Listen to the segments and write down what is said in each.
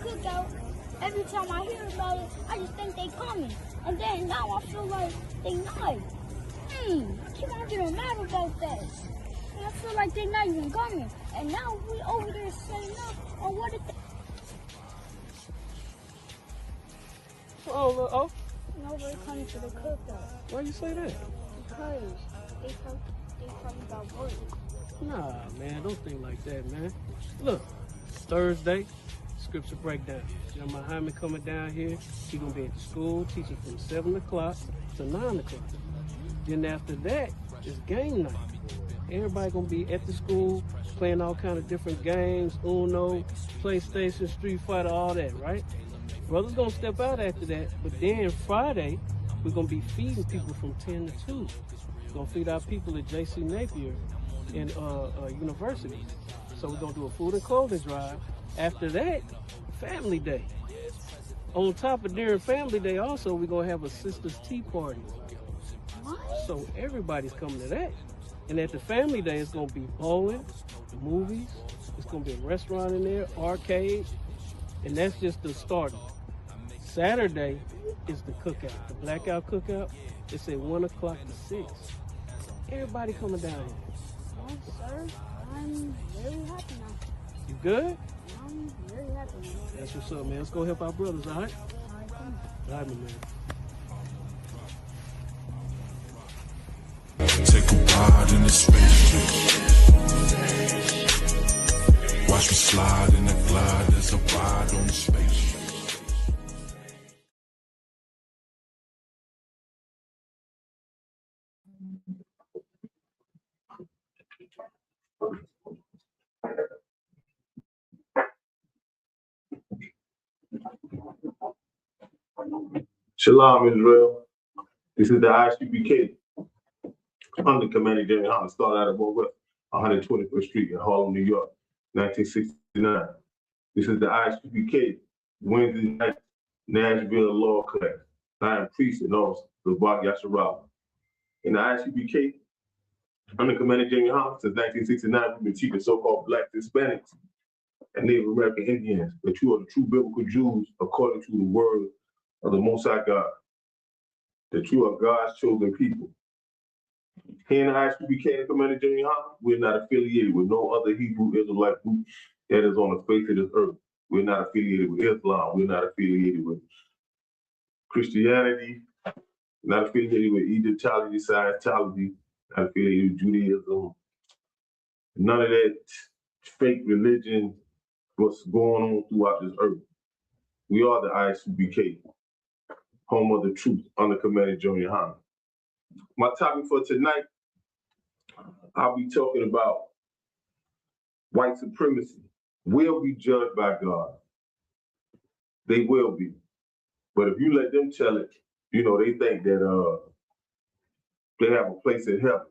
cookout, every time I hear about it, I just think they coming. And then now I feel like they not. I keep on getting mad about that. And I feel like they not even coming. And now we over there setting up on what it. Oh. Nobody coming to the cookout. Why you say that? Because they talking about work. Nah, man, don't think like that, man. Look, Thursday, scripture breakdown. John Muhammad coming down here. He gonna be at the school teaching from 7 o'clock to 9 o'clock. Then after that, it's game night. Everybody gonna be at the school playing all kind of different games, Uno, PlayStation, Street Fighter, all that, right? Brothers gonna step out after that, but then Friday, we're gonna be feeding people from 10 to 2. We're gonna feed our people at J.C. Napier in university. So we're gonna do a food and clothing drive. After that, family day. On top of during family day also, we're gonna have a sisters tea party. So everybody's coming to that. And at the family day, it's gonna be bowling, movies, it's gonna be a restaurant in there, arcade, and that's just the start. Saturday is the cookout, the blackout cookout. It's at 1 o'clock to 6. Everybody coming down here. Oh, sir, I'm very happy now. You good? I'm very happy now. That's what's up, man. Let's go help our brothers, all right? All right, my man. Take a ride in the spaceship. Watch me slide in the glide. There's a ride on the spaceship. Shalom, Israel. This is the ICBK. I'm the commanding general. Hunter, started out of West 121st Street in Harlem, New York, 1969. This is the ICBK Wednesday night Nashville Law class. I am priest and officer, Rabak Yasharala. In the ICBK, I'm the commanding general Hunter. Since 1969, we've been teaching so-called Black Hispanics and Native American Indians that you are the true biblical Jews according to the word of the Most High God, that you are God's chosen people. Here in the ICBK Commander General Hunter, we're not affiliated with no other Hebrew Israelite group that is on the face of this earth. We're not affiliated with Islam. We're not affiliated with Christianity, not affiliated with Egyptology, Scientology, not affiliated with Judaism. None of that fake religion, what's going on throughout this earth. We are the ICBK, home of the truth, under Commander Junior Hunter. My topic for tonight, I'll be talking about white supremacy will be judged by God. They will be. But if you let them tell it, they think that they have a place in heaven.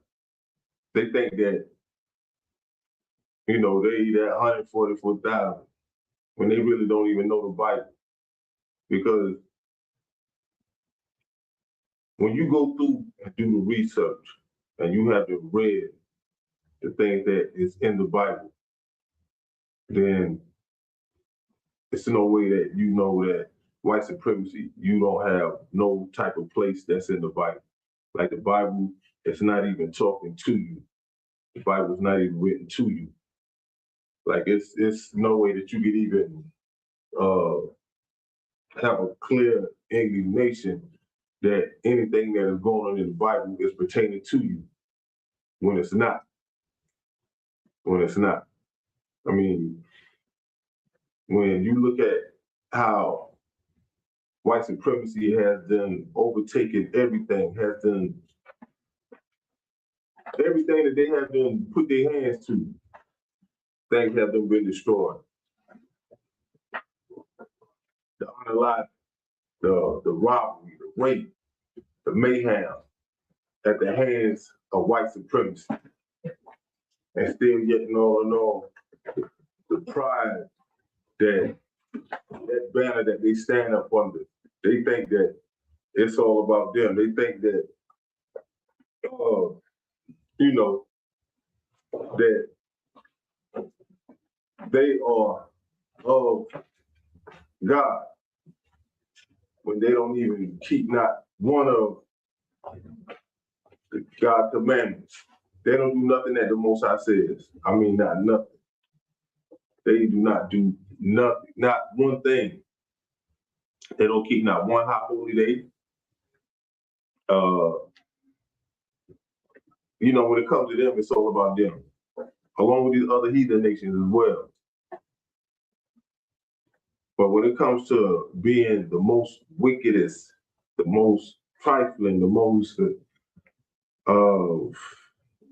They think that, they eat at 144,000 when they really don't even know the Bible. Because when you go through and do the research and you have to read the things that is in the Bible, then it's no way that you know that white supremacy, you don't have no type of place that's in the Bible. Like the Bible, it's not even talking to you. The Bible's not even written to you. Like it's no way that you could even have a clear indignation that anything that is going on in the Bible is pertaining to you when it's not. When it's not. I mean, when you look at how white supremacy has done overtaken everything, has done everything that they have done put their hands to, things have been destroyed. The unalive, the robbery, the rape, the mayhem at the hands of white supremacy. And still yet all in all, the pride that banner that they stand up under, they think that it's all about them. They think that, that they are of God when they don't even keep not one of the God's commandments. They don't do nothing that the Most High says. I mean, not nothing. They do not do nothing, not one thing. They don't keep not one high holy day. You know, when it comes to them, it's all about them, along with these other heathen nations as well. But when it comes to being the most wickedest, the most trifling, the most,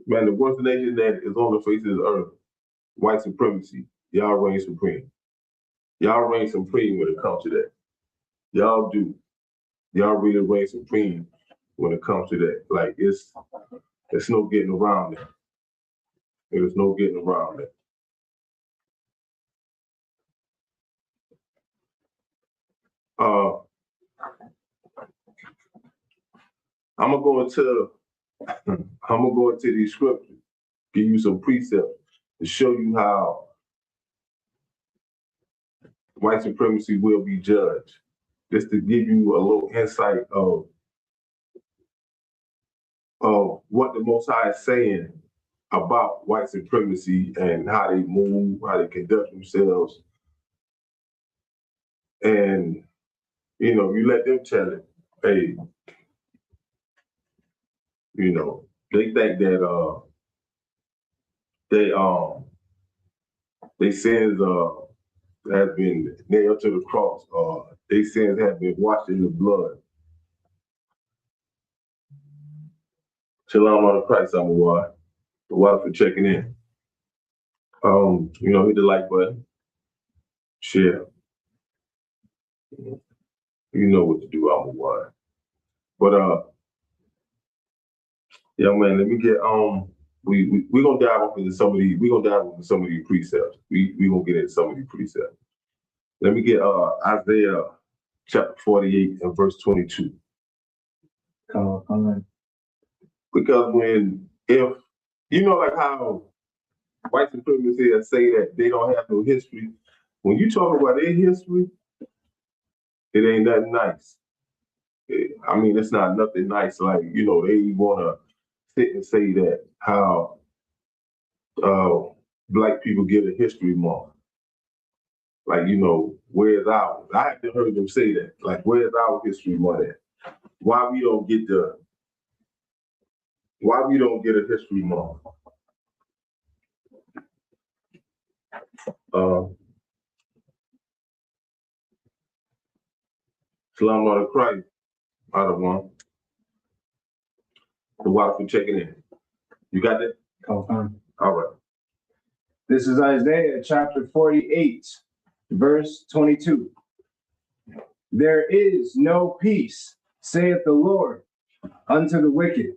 man, the worst nation that is on the face of the earth, white supremacy, y'all reign supreme. Y'all reign supreme when it comes to that. Y'all do. Y'all really reign supreme when it comes to that. Like, it's no getting around it. There's no getting around it. I'm gonna go into these scriptures, give you some precepts to show you how white supremacy will be judged. Just to give you a little insight of what the Most High is saying about white supremacy and how they move, how they conduct themselves. And, you know, you let them tell it, hey, you know, they think that they sins have been nailed to the cross, they sins have been washed in the blood. Shalom on Christ, I'm a while for checking in. You know, hit the like button, share. You know what to do, I'm a while. But yeah, man, let me get we're gonna dive into some of these precepts. We gonna get into some of these precepts. Let me get Isaiah chapter 48 and verse 22. Because if you know, like how white supremacists say that they don't have no history, when you talk about their history, it ain't nothing nice. I mean, it's not nothing nice. Like, you know, they wanna sit and say that how Black people get a history month. Like, you know, where's ours? I haven't heard them say that. Like, where's our history month at? Why we don't get a history month? Shalom Lord of Christ, out of one. The water for checking in. You got that? Confirm. All right. This is Isaiah chapter 48, verse 22. There is no peace, saith the Lord, unto the wicked.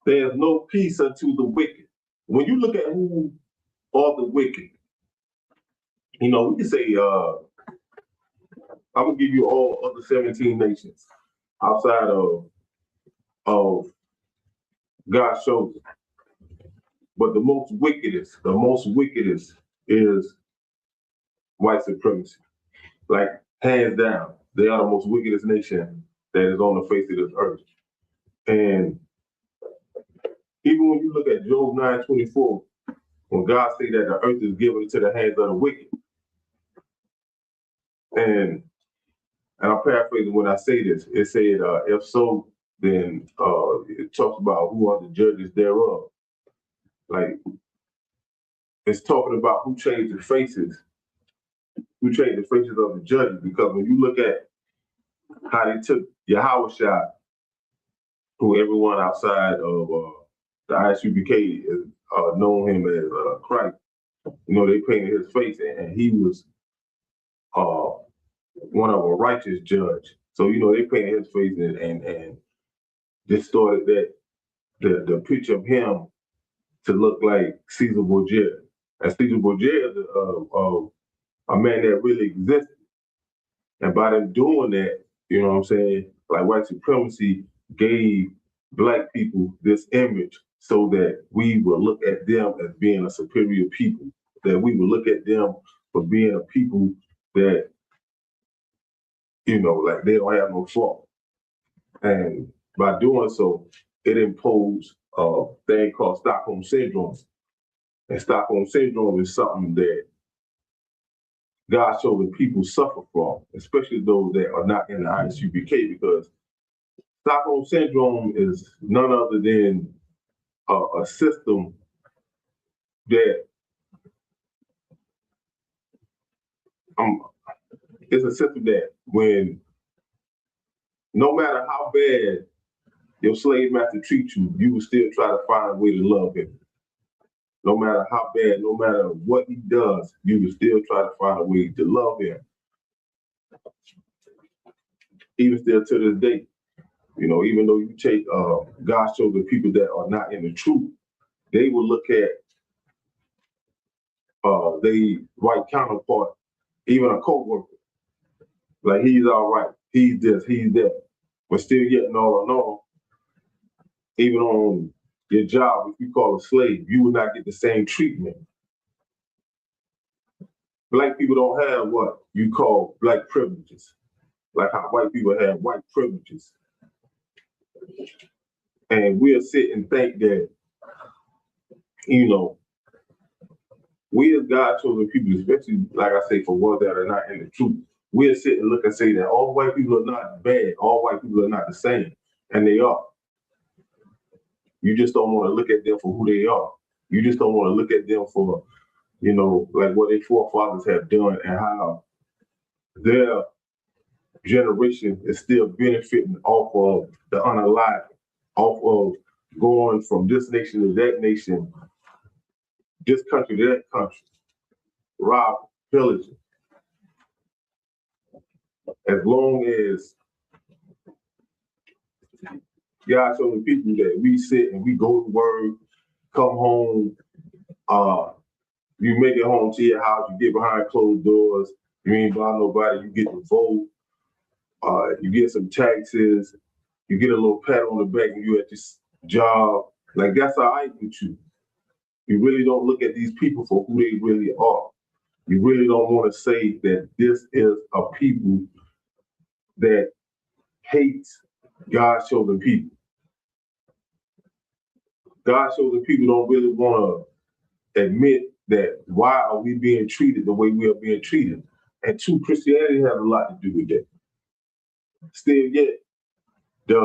There's no peace unto the wicked. When you look at who are the wicked, you know, we can say, I'm gonna give you all other 17 nations outside of God's chosen. But the most wickedest is white supremacy. Like, hands down, they are the most wickedest nation that is on the face of this earth. And even when you look at Job 9:24, when God say that the earth is given into the hands of the wicked, and I'm paraphrasing when I say this, it said, if so, then it talks about who are the judges thereof. Like, it's talking about who changed the faces of the judges. Because when you look at how they took Yahushua, who everyone outside of the ISUBK is known him as Christ, you know, they painted his face, and he was one of a righteous judge. So, you know, they painted his face and distorted the picture of him to look like Caesar Borgia. And Caesar Borgia is a man that really existed. And by them doing that, you know what I'm saying, like white supremacy gave Black people this image so that we will look at them as being a superior people, that we will look at them for being a people that, like they don't have no fault. And by doing so, it imposed a thing called Stockholm Syndrome. And Stockholm Syndrome is something that God-chosen people suffer from, especially those that are not in the ISUBK, because Stockholm Syndrome is none other than a system that it's a system that when no matter how bad your slave master treats you, you will still try to find a way to love him. No matter how bad, no matter what he does, you will still try to find a way to love him. Even still to this day, even though you take God's chosen people that are not in the truth, they will look at they white counterpart, even a co-worker, like he's all right, he's this, he's that, but still yet in all, even on your job, if you call a slave, you will not get the same treatment. Black people don't have what you call black privileges, like how white people have white privileges. And we'll sit and think that, we as God-chosen people, especially, like I say, for ones that are not in the truth, we'll sit and look and say that all white people are not bad, all white people are not the same, and they are. You just don't want to look at them for who they are. You just don't want to look at them for, like what their forefathers have done and how their generation is still benefiting off of the unalive, off of going from this nation to that nation, this country to that country, rob, pillaging. As long as God showing people that we sit and we go to work, come home, you make it home to your house, you get behind closed doors, you ain't buy nobody, you get to vote, you get some taxes, you get a little pat on the back when you at this job. Like that's all right with you. You really don't look at these people for who they really are. You really don't want to say that this is a people that hates God's chosen people. God's chosen people don't really want to admit that why are we being treated the way we are being treated. And true Christianity has a lot to do with that. Still yet, the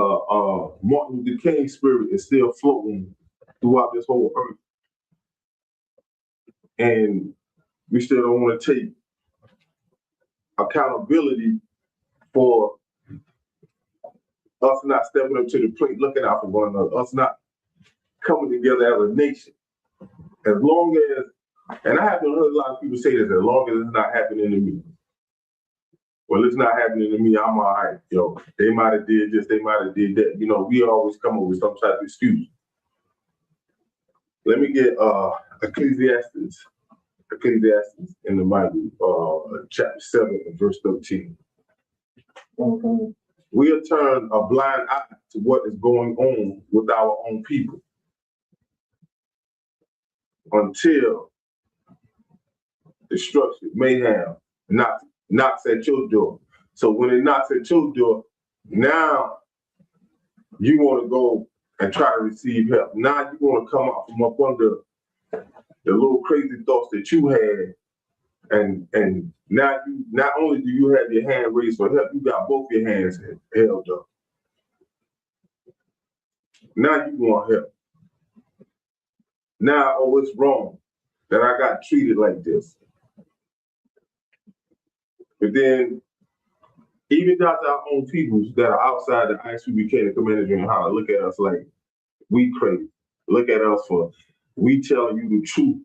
Martin Luther King spirit is still floating throughout this whole earth. And we still don't want to take accountability for us not stepping up to the plate, looking out for one another, us not coming together as a nation. As long as, and I haven't heard a lot of people say this, as long as it's not happening to me. Well, it's not happening to me, I'm all right, They might have did this, they might have did that. We always come up with some type of excuse. Let me get Ecclesiastes in the Bible, chapter 7 and verse 13. Okay. We'll turn a blind eye to what is going on with our own people until destruction, mayhem, knocks at your door. So when it knocks at your door, now you want to go and try to receive help. Now you want to come out from up under the little crazy thoughts that you had, and now you not only do you have your hand raised for help, you got both your hands held up. Now you want help. Now, it's wrong that I got treated like this. But then, even down to our own peoples that are outside the ISUBK, the Commander General Howard, look at us like we crazy. Look at us for we telling you the truth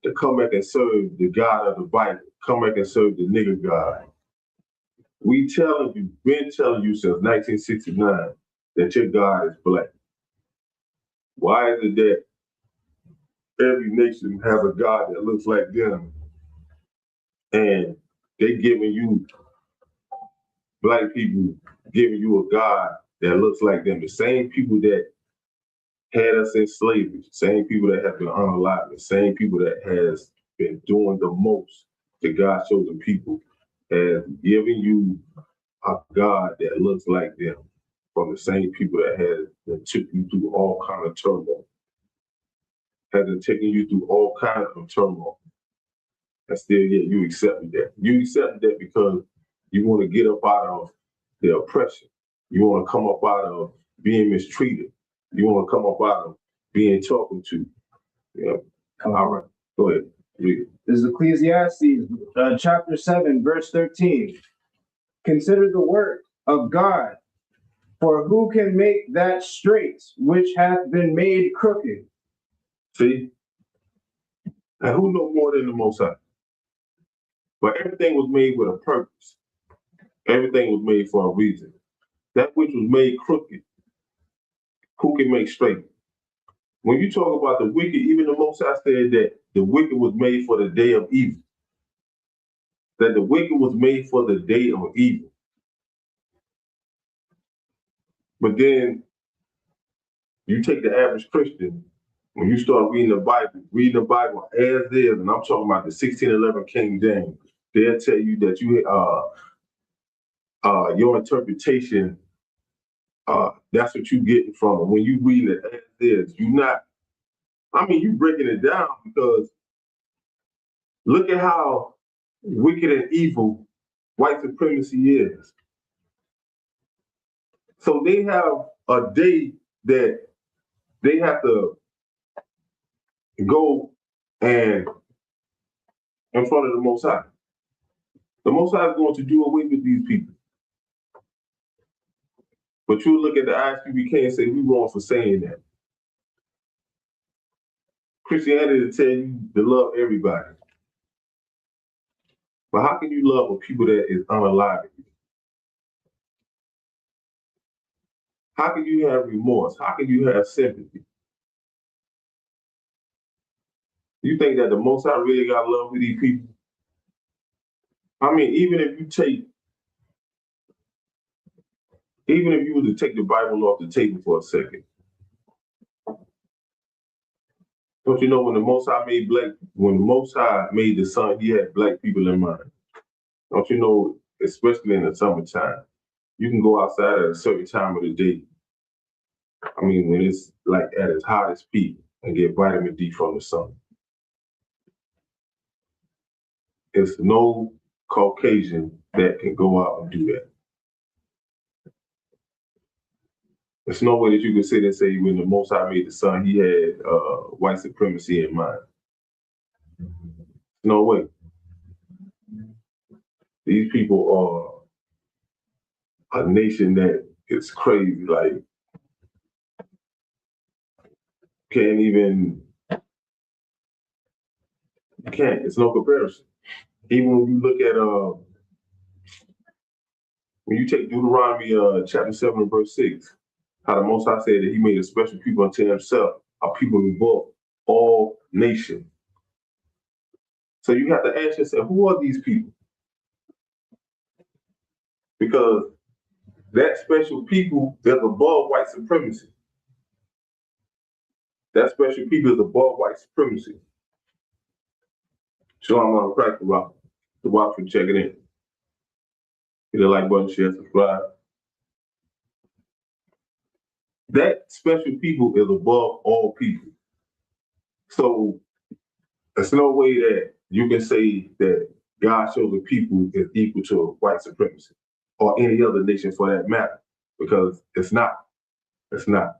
to come back and serve the God of the Bible, come back and serve the nigger God. We been telling you since 1969 that your God is black. Why is it that every nation has a God that looks like them and they giving you, black people giving you a God that looks like them? The same people that had us in slavery, same people that have been unalived, the same people that has been doing the most to God's chosen people as giving you a God that looks like them, from the same people that took you through all kind of turmoil, hasn't taken you through all kinds of turmoil, and still yet you accepted that. You accepted that because you want to get up out of the oppression. You want to come up out of being mistreated. You want to come up out of being talked to. Yeah. All right. Go ahead. Read it. This is Ecclesiastes chapter 7, verse 13. Consider the work of God, for who can make that straight which hath been made crooked? See? And who knows more than the Most High? But everything was made with a purpose. Everything was made for a reason. That which was made crooked, who can make straight? When you talk about the wicked, even the Most High said that the wicked was made for the day of evil. That the wicked was made for the day of evil. But then you take the average Christian, when you start reading the Bible as is, and I'm talking about the 1611 King James, they'll tell you that your interpretation, that's what you getting from it. When you read it as is, you breaking it down, because look at how wicked and evil white supremacy is. So they have a day that they have to go and in front of the Most High. The Most High is going to do away with these people. But you look at the ISPBK and say, we wrong for saying that. Christianity will tell you to love everybody. But how can you love a people that is unalive? How can you have remorse? How can you have sympathy? You think that the Most High really got love for these people? Even if you were to take the Bible off the table for a second, don't you know when the Most High made the sun, he had black people in mind. Don't you know, especially in the summertime, you can go outside at a certain time of the day. When it's like at its hottest peak, and get vitamin D from the sun. It's no Caucasian that can go out and do that. There's no way that you can sit and say when the Most High made the sun, he had white supremacy in mind. No way. These people are a nation that is crazy. Like, it's no comparison. Even when you look at, when you take Deuteronomy chapter 7 and verse 6, how the Most High said that he made a special people unto himself, a people above all nations. So you have to ask yourself, who are these people? Because that special people is above white supremacy. That special people is above white supremacy. Shalom on crack the rock. The watch for checking in. Hit the like button, share, subscribe. That special people is above all people. So there's no way that you can say that God's chosen people is equal to white supremacy or any other nation for that matter, because it's not. It's not.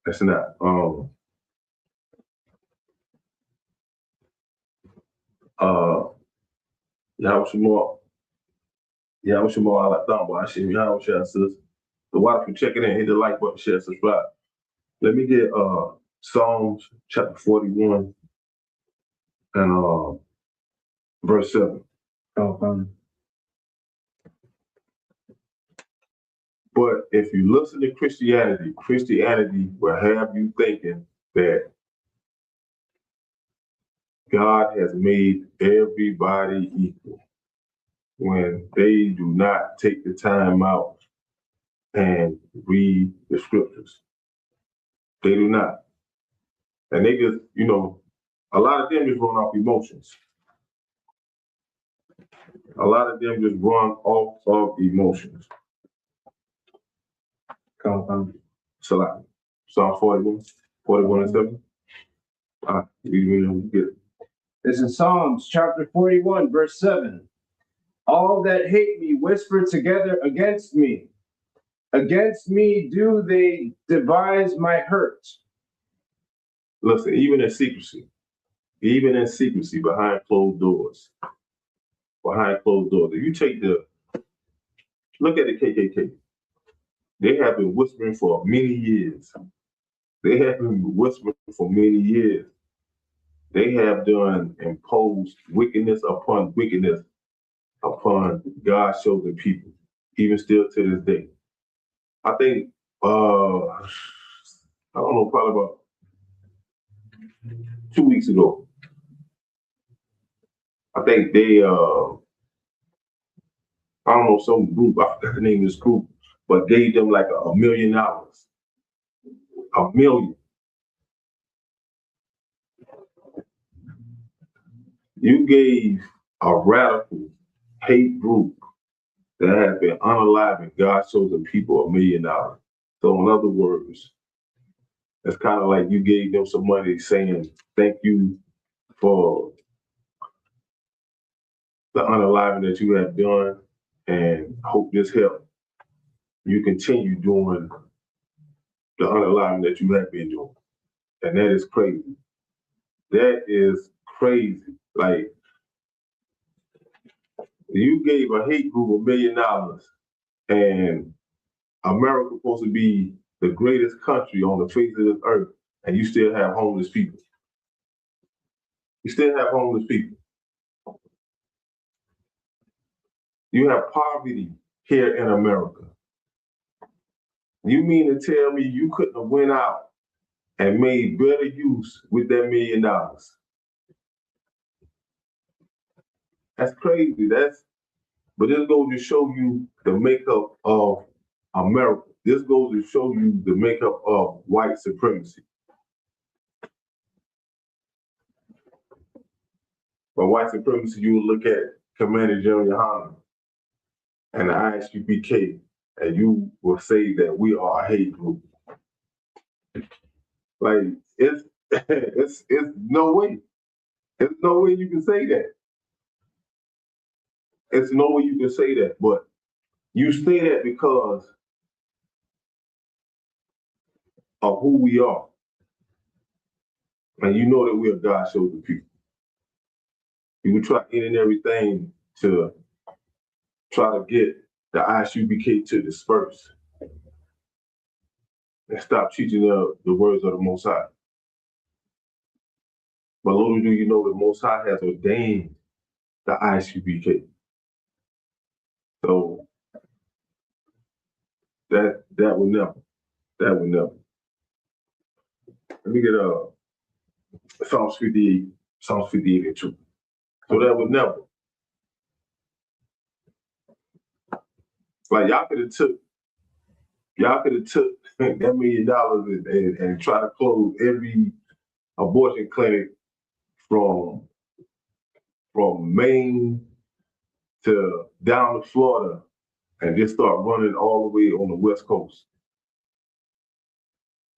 It's not. Y'all some more I like that, but I see y'all share, sis. The watch for checking in, hit the like button, share, subscribe. Let me get Psalms chapter 41 and verse 7. But if you listen to Christianity will have you thinking that God has made everybody equal when they do not take the time out and read the scriptures. They do not. And they just, A lot of them just run off emotions. A lot of them just run off of emotions. Come on. Salah. Psalm 41 and 7. You get it. This is Psalms chapter 41, verse 7. All that hate me whisper together against me. Against me do they devise my hurt. Listen, even in secrecy, behind closed doors, if you take look at the KKK, they have been whispering for many years. They have done imposed wickedness upon God's chosen people, even still to this day. I think, I don't know, probably about 2 weeks ago, I think they, I don't know, some group, I forgot the name of this group, but gave them like $1 million. $1 million. You gave a radical hate group that has been unaliving God's chosen people $1 million. So in other words, it's kind of like you gave them some money saying, thank you for the unaliving that you have done, and hope this helps you continue doing the unaliving that you have been doing. And that is crazy. That is crazy. Like, you gave a hate group $1 million, and America supposed to be the greatest country on the face of this earth, and you still have homeless people. You still have homeless people. You have poverty here in America. You mean to tell me you couldn't have went out and made better use with that $1 million? That's crazy. But this goes to show you the makeup of America. This goes to show you the makeup of white supremacy. By white supremacy, you will look at Commander General Yohana and the ISUPK, and you will say that we are a hate group. Like, it's no way. There's no way you can say that. It's no way you can say that, but you say that because of who we are. And you know that we are God's chosen people. You would try any and everything to try to get the ISUBK to disperse and stop teaching the words of the Most High. But little do you know, the Most High has ordained the ISUBK. So that would never. Let me get Psalms 58 and 2. So that would never. Like, y'all could have took that $1 million and try to close every abortion clinic from Maine to down to Florida, and just start running all the way on the West Coast.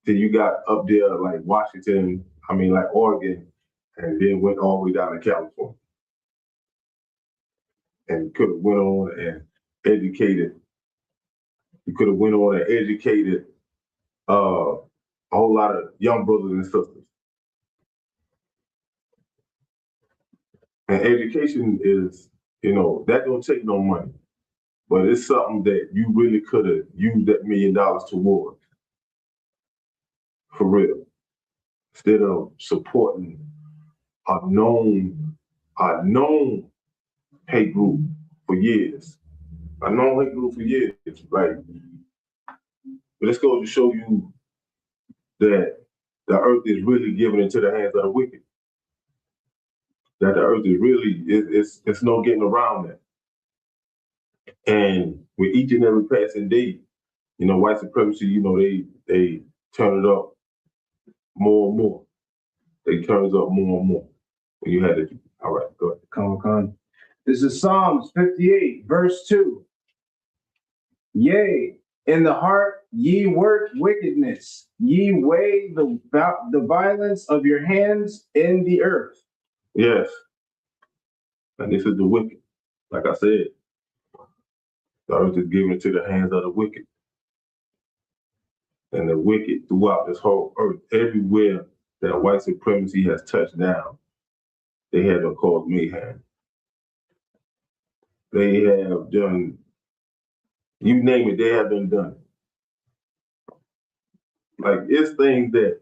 Till you got up there like Washington, like Oregon, and then went all the way down to California. And could have went on and educated. You could have went on and educated a whole lot of young brothers and sisters. And education is, that don't take no money, but it's something that you really could have used that $1 million toward. For real. Instead of supporting a known hate group for years. Like, but let's go to show you that the earth is really given into the hands of the wicked. That the earth is really, it's no getting around that. And with each and every passing day, white supremacy, they turn it up more and more. they turns up more and more when you had it. All right, go ahead. Come. This is Psalms 58, verse 2. Yea, in the heart ye work wickedness, ye weigh the violence of your hands in the earth. Yes. And this is the wicked. Like I said, the earth is given into the hands of the wicked. And the wicked throughout this whole earth, everywhere that white supremacy has touched down, they have been caused mayhem. They have done, you name it, they have been done. Like, it's things that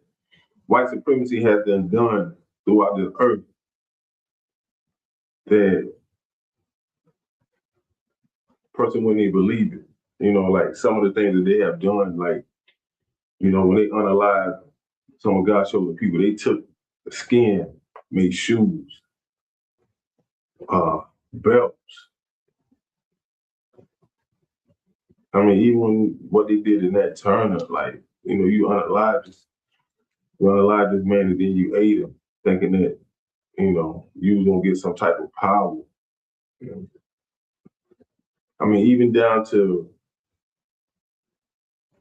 white supremacy has been done throughout this earth that person wouldn't even believe it. You know, like some of the things that they have done, like, you know, when they unalived some of God's chosen people, they took the skin, made shoes, belts. I mean, even what they did in that Turner, like, you know, you unalived this man and then you ate him, thinking that, you know, you was gonna get some type of power. You know? I mean, even down to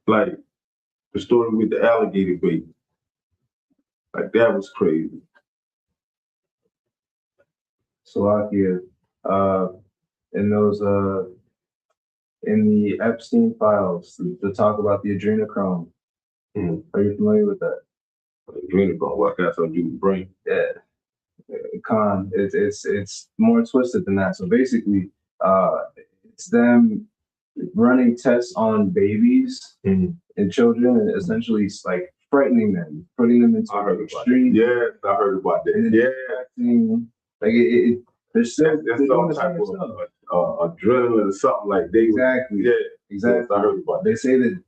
like the story with the alligator bait. Like that was crazy. Slovakia, in those in the Epstein files, to talk about the adrenochrome. Are you familiar with that? Adrenochrome, what got something to do with brain? Yeah. Con, it's more twisted than that. So basically, it's them running tests on babies and children, and essentially like frightening them, putting them into extreme. Yes, I heard about that. And yeah, like they're still there's some type of adrenaline or something like they. Exactly. Yeah, exactly. Yes, I heard about that.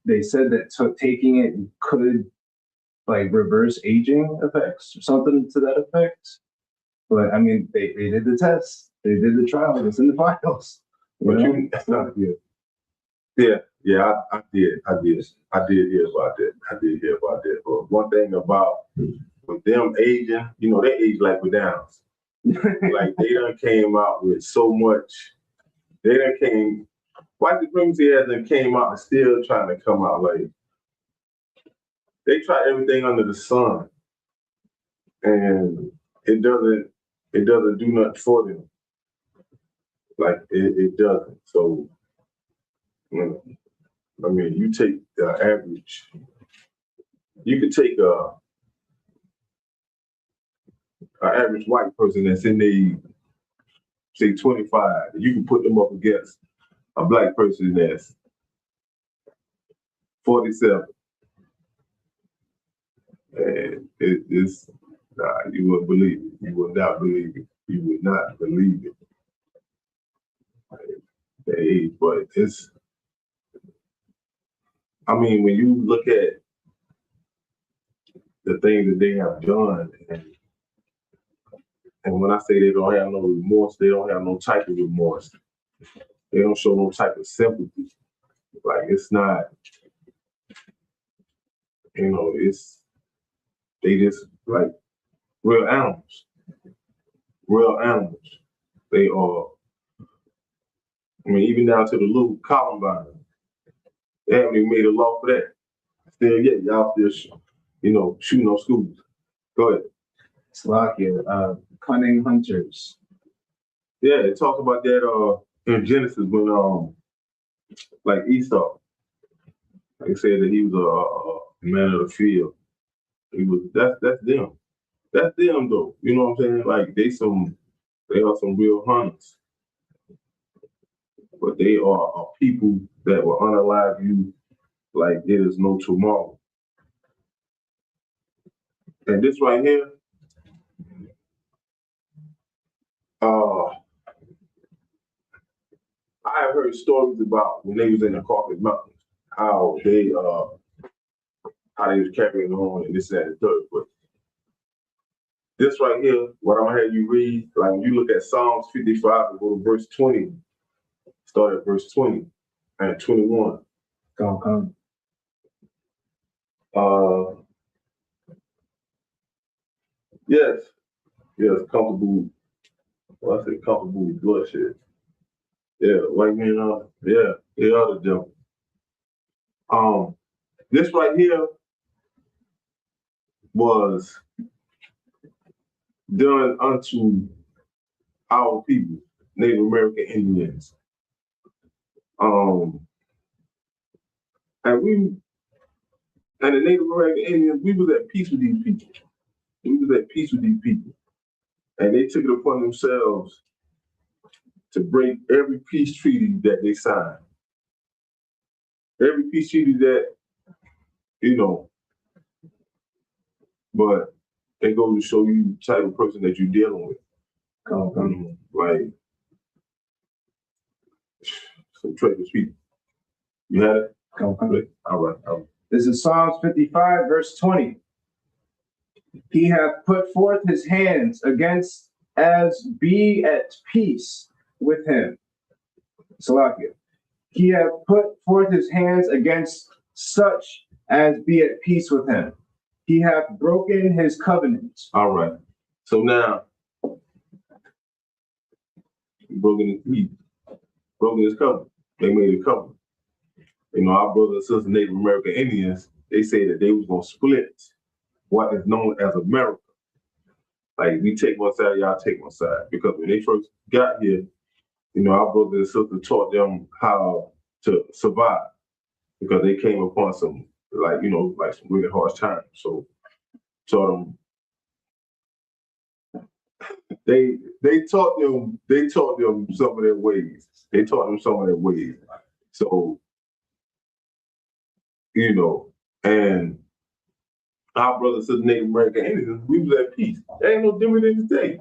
They said that taking it could like reverse aging effects or something to that effect. But I mean, they did the test, they did the trial, it's in the files. But that's not good. Yeah, I did hear about that. But one thing about with them aging, you know, they age like with downs. Like they done came out with so much. White supremacy hasn't came out and still trying to come out. Like they try everything under the sun, and it doesn't do nothing for them. Like it doesn't. So, you know, I mean, you take the average. You could take an average white person that's in the say 25, and you can put them up against a black person that's 47. And it's you wouldn't believe it. You would not believe it. You would not believe it. The age, but it's. I mean, when you look at the things that they have done, and when I say they don't have no remorse, they don't have no type of remorse. They don't show no type of sympathy. Like it's not, you know, they just like real animals. Real animals. They are. I mean, even down to the little Columbine, they haven't even made a law for that. Still yet, y'all still, you know, shooting on schools. Go ahead. Slovakia, cunning hunters. Yeah, it talks about that in Genesis when like Esau, like said that he was a man of the field. He was that's them. That's them though. You know what I'm saying? Like they are some real hunters. But they are people that will unalive you like there is no tomorrow. And this right here, I have heard stories about when they was in the Caucasus Mountains, how they was carrying on and this, that, and the third. But this right here, what I'm gonna have you read, like when you look at Psalms 55 and go to verse 20, start at verse 20 and 21. Come. Yes, comfortable. Well, I say comfortable with bloodshed. Yeah, white men are. Yeah, they are the devil. This right here was done unto our people, Native American Indians. And the Native American Indians, we was at peace with these people. We was at peace with these people. And they took it upon themselves to break every peace treaty that they signed. Every peace treaty that, but it goes to show you the type of person that you're dealing with. Like, some treacherous people. You had it? Okay. All right. This is Psalms 55, verse 20. He hath put forth his hands against as be at peace with him. Salakia. He hath put forth his hands against such as be at peace with him. He hath broken his covenant. All right. So now, broken his covenant. They made a covenant. Our brothers and sisters, Native American Indians, they say that they was gonna split what is known as America. Like, we take one side, y'all take one side. Because when they first got here, our brothers and sisters taught them how to survive because they came upon some, like some really harsh times. So taught them. They taught them some of their ways. So and our brothers and Native American Indians, we was at peace. There ain't no different than today.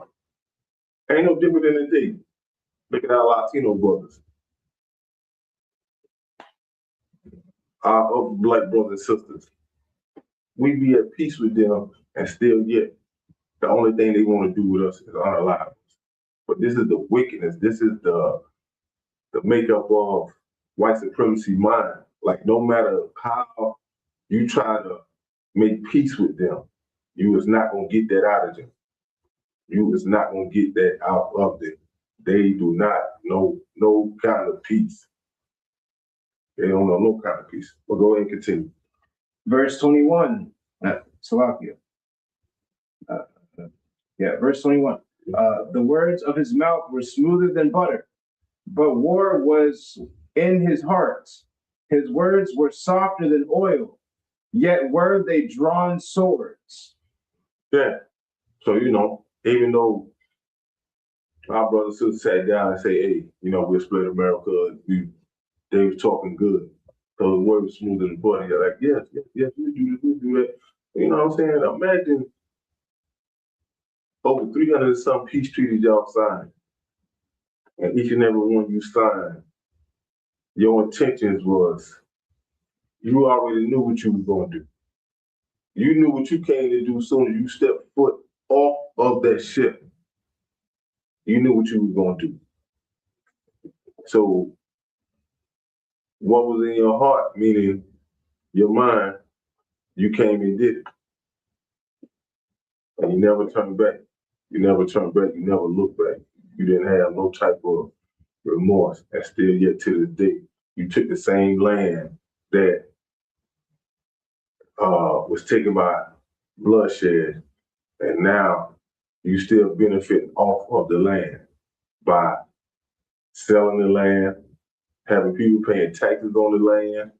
Look at our Latino brothers, our black brothers and sisters. We be at peace with them, and still yet, the only thing they want to do with us is unalive us. But this is the wickedness. This is the makeup of white supremacy mind. Like, no matter how you try to make peace with them, you is not gonna get that out of them. You is not gonna get that out of them. They do not know no kind of peace. They don't know no kind of peace. But go ahead and continue. Verse 21. Salakia. Verse 21. The words of his mouth were smoother than butter, but war was in his heart. His words were softer than oil, yet were they drawn swords. Yeah. So, even though our brothers and sisters sat down and say, hey, we'll split America, they was talking good. So the word was smoother than butter. You're like, yes, we do that. You know what I'm saying? Imagine over 300 and some peace treaties y'all signed. And each and every one you signed, your intentions was, you already knew what you was going to do. You knew what you came to do as soon as you stepped foot off of that ship. You knew what you was going to do. So what was in your heart, meaning your mind, you came and did it. And you never turned back. You never looked back. You didn't have no type of remorse. And still yet to this day, you took the same land that was taken by bloodshed, and now you still benefit off of the land by selling the land, having people paying taxes on the land.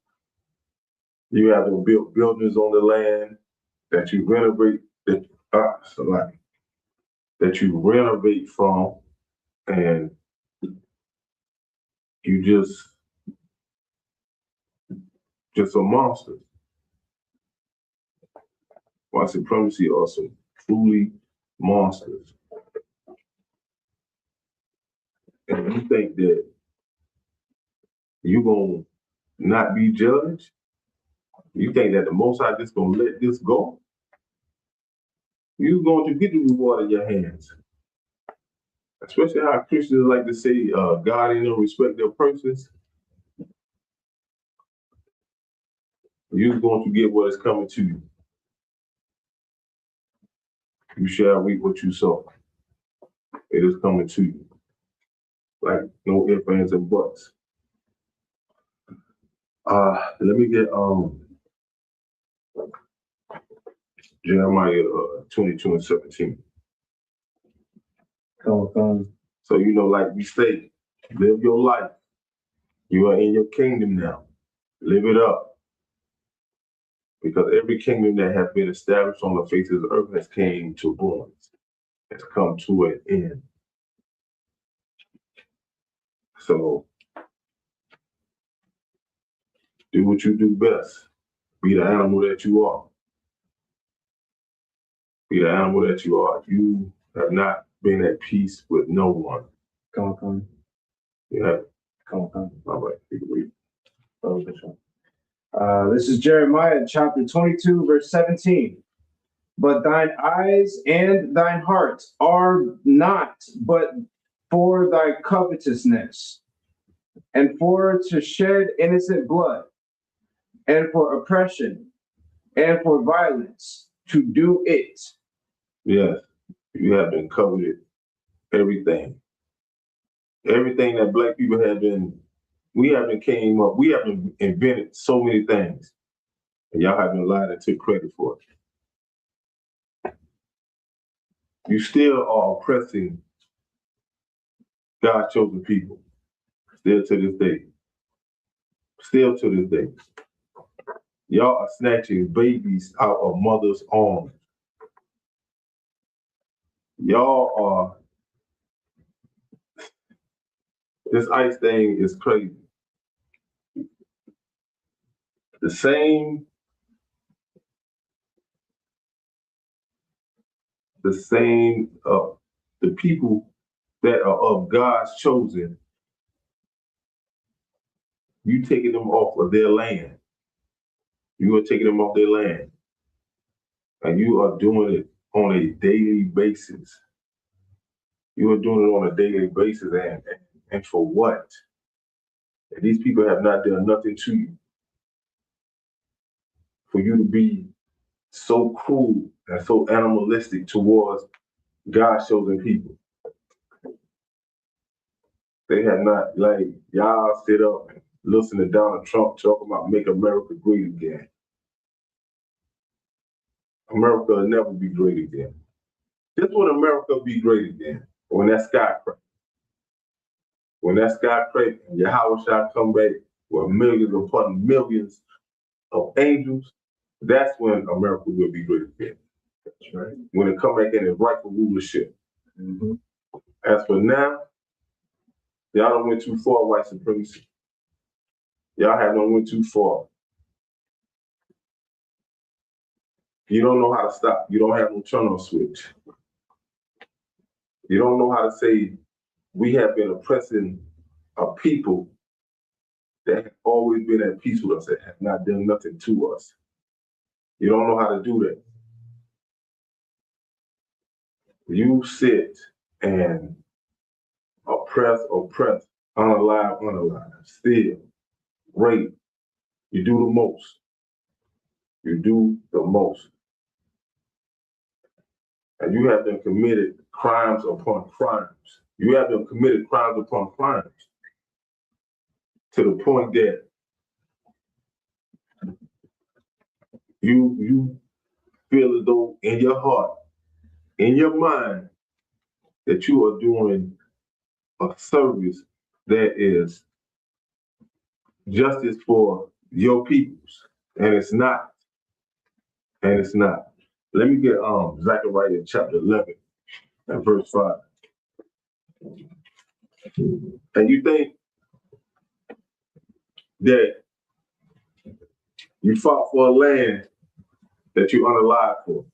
You have to build buildings on the land that you renovate, that you renovate from, and you just a monster. White supremacy are some truly monsters. And you think that you're gonna not be judged? You think that the Most High just gonna let this go? You're going to get the reward in your hands. Especially how Christians like to say, God ain't no respect their persons. You're going to get what is coming to you. You shall reap what you sow. It is coming to you. Like no ifs, ands, and buts. Let me get Jeremiah 22 and 17. Come on. So like we say, live your life. You are in your kingdom now. Live it up. Because every kingdom that has been established on the face of the earth has came to ruins. Has come to an end. So do what you do best. Be the animal that you are. Be the animal that you are. You have not been at peace with no one. Come on. Yeah. Come on. All right. You can read. Oh, for sure. This is Jeremiah chapter 22, verse 17. But thine eyes and thine heart are not but for thy covetousness, and for to shed innocent blood, and for oppression, and for violence, to do it. Yes. You have been coveted everything. Everything that black people have been, we haven't invented so many things. And y'all haven't lied and took credit for it. You still are oppressing God's chosen people. Still to this day. Still to this day. Y'all are snatching babies out of mothers' arms. Y'all are, this ICE thing is crazy. The people that are of God's chosen, you taking them off of their land. You are taking them off their land. And you are doing it on a daily basis. You are doing it on a daily basis, and for what? And these people have not done nothing to you. For you to be so cruel and so animalistic towards God's chosen people. They have not, like, y'all sit up and listen to Donald Trump talking about make America great again. America will never be great again. Just when America will be great again, when that sky cracks. When that sky cracks and Yahweh shall come back with millions upon millions of angels, that's when America will be great again. That's right. When it come back in its rightful rulership. Mm-hmm. As for now, y'all done went too far, white supremacy. Y'all have done went too far. You don't know how to stop. You don't have no turn-on switch. You don't know how to say, we have been oppressing a people that have always been at peace with us, that have not done nothing to us. You don't know how to do that. You sit and oppress, unalive, steal, rape. You do the most. You do the most. And you have been committed crimes upon crimes. You have been committed crimes upon crimes to the point that you feel as though in your heart, in your mind, that you are doing a service that is justice for your peoples. And it's not. And it's not. Let me get Zechariah chapter 11 and verse 5. And you think that you fought for a land that you unalive for.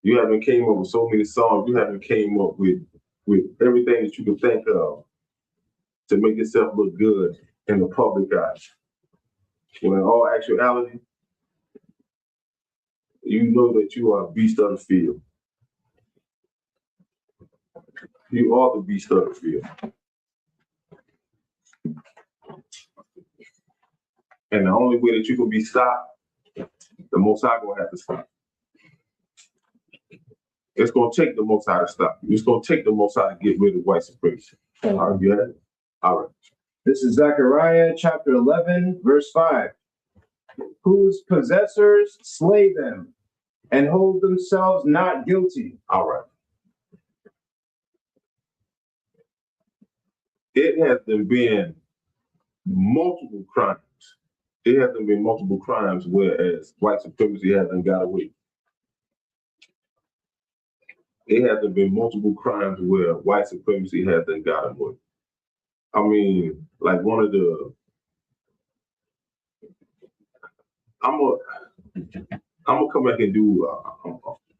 You haven't came up with so many songs. You haven't came up with everything that you can think of to make yourself look good in the public eye. When in all actuality, you know that you are a beast of the field. You are the beast of the field. And the only way that you can be stopped, the Most High gonna have to stop. It's going to take the Most High to stop you. It's going to take the Most High to get rid of white supremacy. All right, you have it? All right. This is Zechariah chapter 11, verse 5. Whose possessors slay them and hold themselves not guilty. All right. It has been multiple crimes. It hasn't been multiple crimes, whereas white supremacy hasn't got away. It hasn't been multiple crimes where white supremacy hasn't got away. I mean, like one of the, I'm gonna come back and do.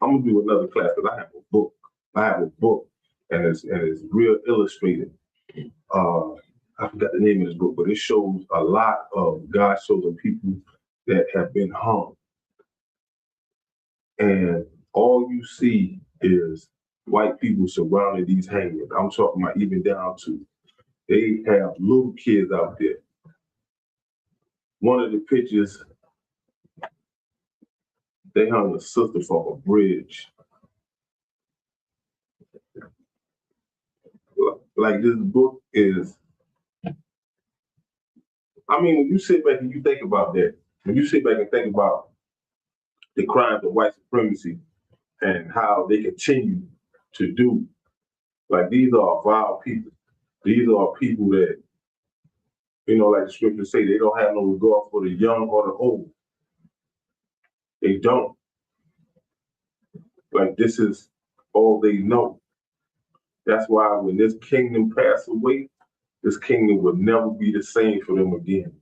I'm gonna do another class because I have a book. And it's real illustrated. I forgot the name of this book, but it shows a lot of God's chosen people that have been hung, and all you see is white people surrounding these hangings. I'm talking about even down to they have little kids out there. One of the pictures, they hung a sister from a bridge. Like this book is, I mean, when you sit back and you think about that, when you sit back and think about the crimes of white supremacy and how they continue to do, like these are vile people. These are people that, you know, like the scriptures say, they don't have no regard for the young or the old. They don't. Like this is all they know. That's why when this kingdom passed away, this kingdom would never be the same for them again.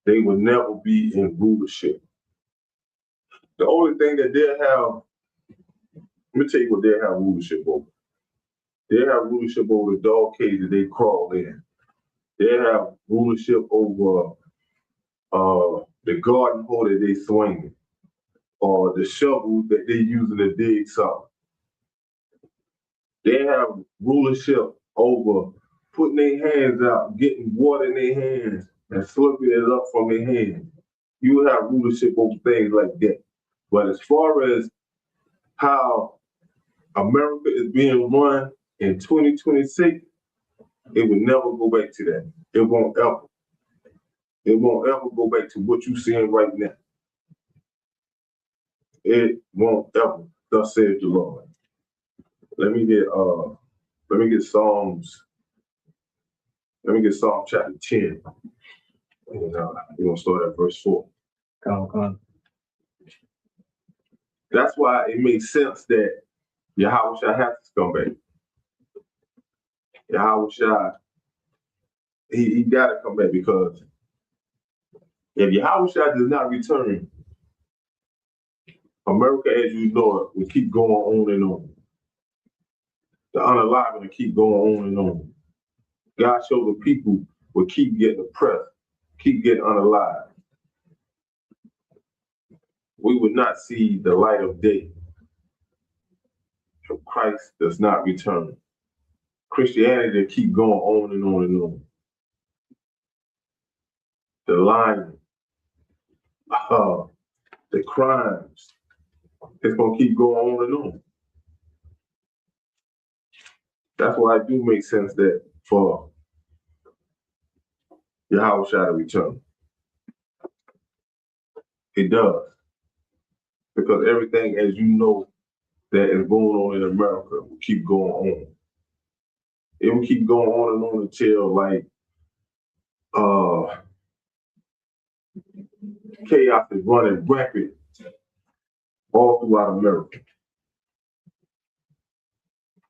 They will never be in rulership. The only thing that they'll have, let me tell you what they'll have rulership over. They'll have rulership over the dog cage that they crawl in. They'll have rulership over the garden hoe that they swing, or the shovel that they using to dig something. They have rulership over putting their hands out, getting water in their hands, and slurping it up from their hands. You will have rulership over things like that. But as far as how America is being run in 2026, it will never go back to that. It won't ever. It won't ever go back to what you're seeing right now. It won't ever. Thus saith the Lord. Let me get Psalms. Let me get Psalm chapter 10. And we're gonna start at verse 4. Come on. That's why it makes sense that Yahweh Shai has to come back. Yahweh Shai, he gotta come back, because if Yahweh Shai does not return, America as you know it will keep going on and on. The unalive will keep going on and on. God's chosen people will keep getting oppressed, keep getting unalive. We would not see the light of day if Christ does not return. Christianity will keep going on and on and on. The lying, the crimes, it's going to keep going on and on. That's why it do make sense that for Yahweh Shai to return. It does. Because everything, as you know, that is going on in America will keep going on. It will keep going on and on until chaos is running rampant all throughout America.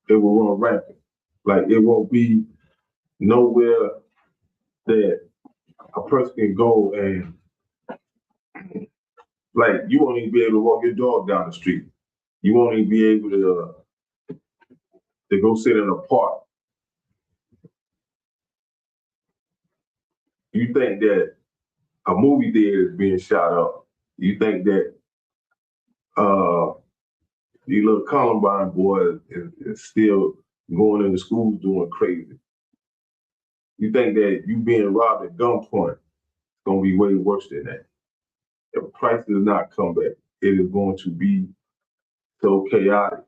It will run rampant. Like it won't be nowhere that a person can go and, like, you won't even be able to walk your dog down the street. You won't even be able to go sit in a park. You think that a movie theater is being shot up. You think that these little Columbine boys is still going into schools doing crazy. You think that you being robbed at gunpoint is going to be way worse than that. If Christ does not come back, it is going to be so chaotic.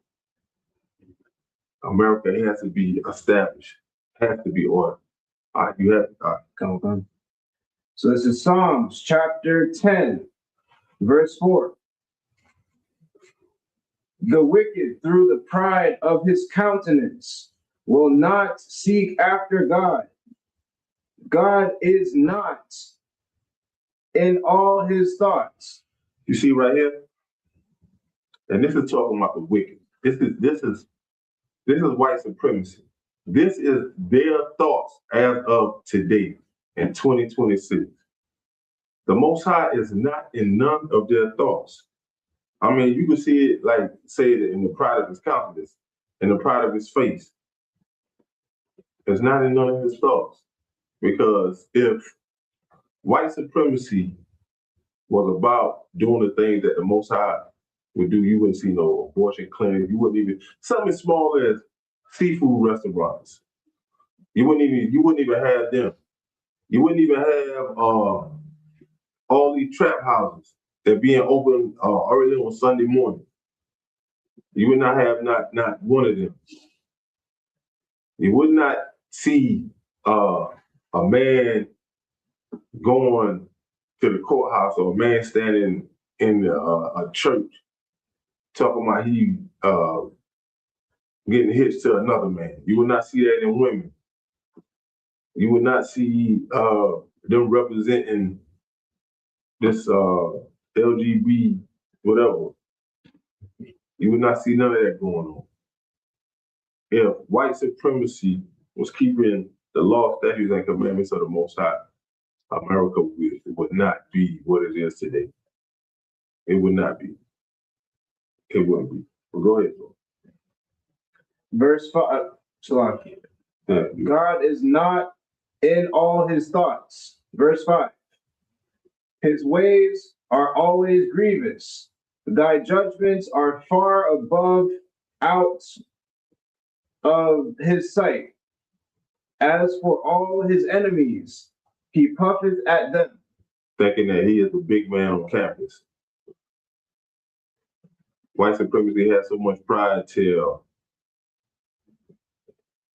America has to be established, has to be ordered. All right, you have Come. So this is Psalms chapter 10, verse 4. The wicked, through the pride of his countenance, will not seek after God. God is not in all his thoughts. You see right here, and this is talking about the wicked. This is white supremacy. This is their thoughts as of today in 2026. The Most High is not in none of their thoughts. I mean, you can see it like say it in the pride of his countenance, in the pride of his face. It's not in none of his thoughts. Because if white supremacy was about doing the things that the Most High would do, you wouldn't see no abortion clinic. You wouldn't even something as small as seafood restaurants. You wouldn't even have them. You wouldn't even have all these trap houses that being open early on Sunday morning. You would not have not one of them. You would not see a man going to the courthouse or a man standing in a church talking about he getting hitched to another man. You would not see that in women. You would not see them representing this LGBT whatever. You would not see none of that going on. If white supremacy was keeping the law, statutes, and commandments of the Most High, America would not be what it is today. It would not be. It wouldn't be. Well, go ahead, bro. Verse 5, Shalaki. God is not in all his thoughts. Verse 5. His ways are always grievous. Thy judgments are far above out of his sight. As for all his enemies, he puffeth at them. Thinking that he is the big man on campus. White supremacy has so much pride till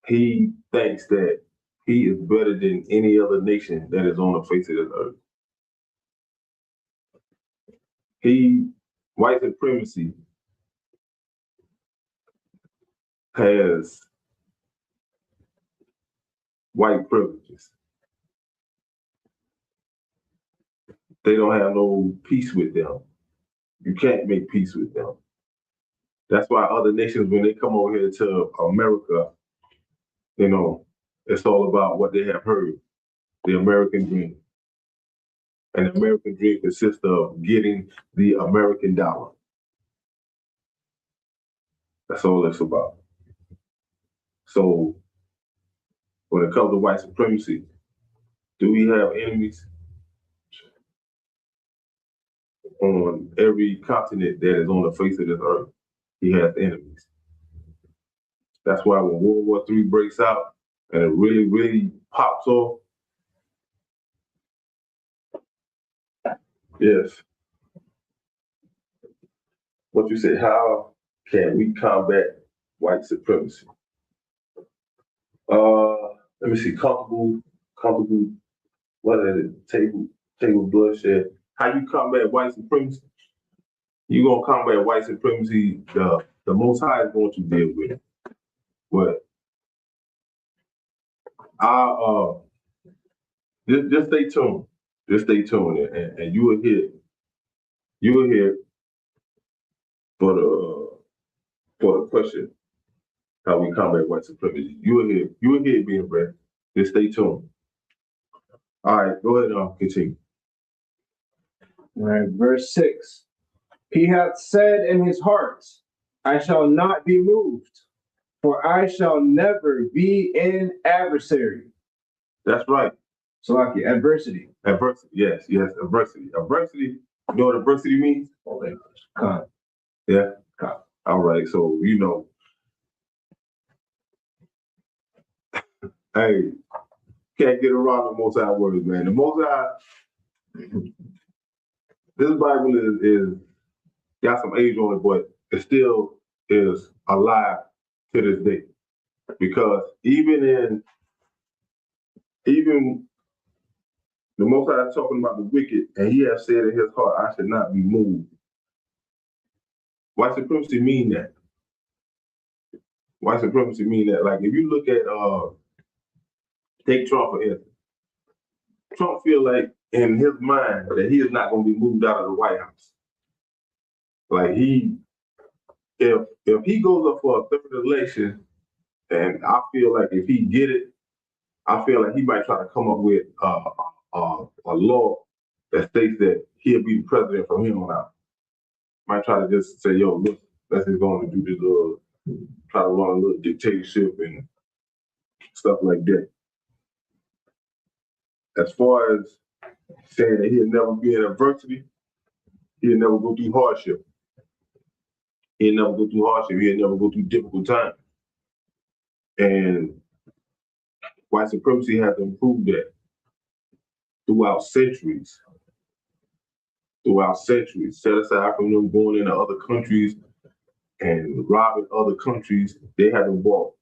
he thinks that he is better than any other nation that is on the face of this earth. White supremacy has white privileges. They don't have no peace with them. You can't make peace with them. That's why other nations, when they come over here to America, you know, it's all about what they have heard, the American dream. And the American dream consists of getting the American dollar. That's all it's about. So when it comes to white supremacy, do we have enemies? On every continent that is on the face of this earth, he has enemies. That's why when World War III breaks out and it really, really pops off, yes. What you say, how can we combat white supremacy? Let me see, comfortable, what is it? Table bloodshed. How you combat white supremacy? You're gonna combat white supremacy, the Most High is going to deal with it. But just stay tuned. Just stay tuned and you will hear for the question how we combat white supremacy. You will hear it being read. Just stay tuned. All right, go ahead and continue. All right, verse 6. He hath said in his heart, I shall not be moved, for I shall never be in adversary. That's right. So like adversity. Adversity, yes, adversity. Adversity, you know what adversity means? Okay. Con. Yeah? Con. All right, so hey, can't get around the Most High words, man. The Most High, this Bible is got some age on it, but it still is alive to this day. Because even the Most High is talking about the wicked, and he has said in his heart, I should not be moved. White supremacy mean that. White supremacy mean that. Like if you look at take Trump for instance. Trump feel like in his mind that he is not going to be moved out of the White House. Like if he goes up for a third election, and I feel like if he get it, I feel like he might try to come up with a law that states that he'll be the president from here on out. Might try to just say, yo, look, let's just go on and do this little, try to run a little dictatorship and stuff like that. As far as saying that he'll never be in adversity, he'll never go through hardship. He'll never go through hardship. He'll never go through difficult times. And white supremacy has improved that throughout centuries. Set aside from them going into other countries and robbing other countries, they haven't brought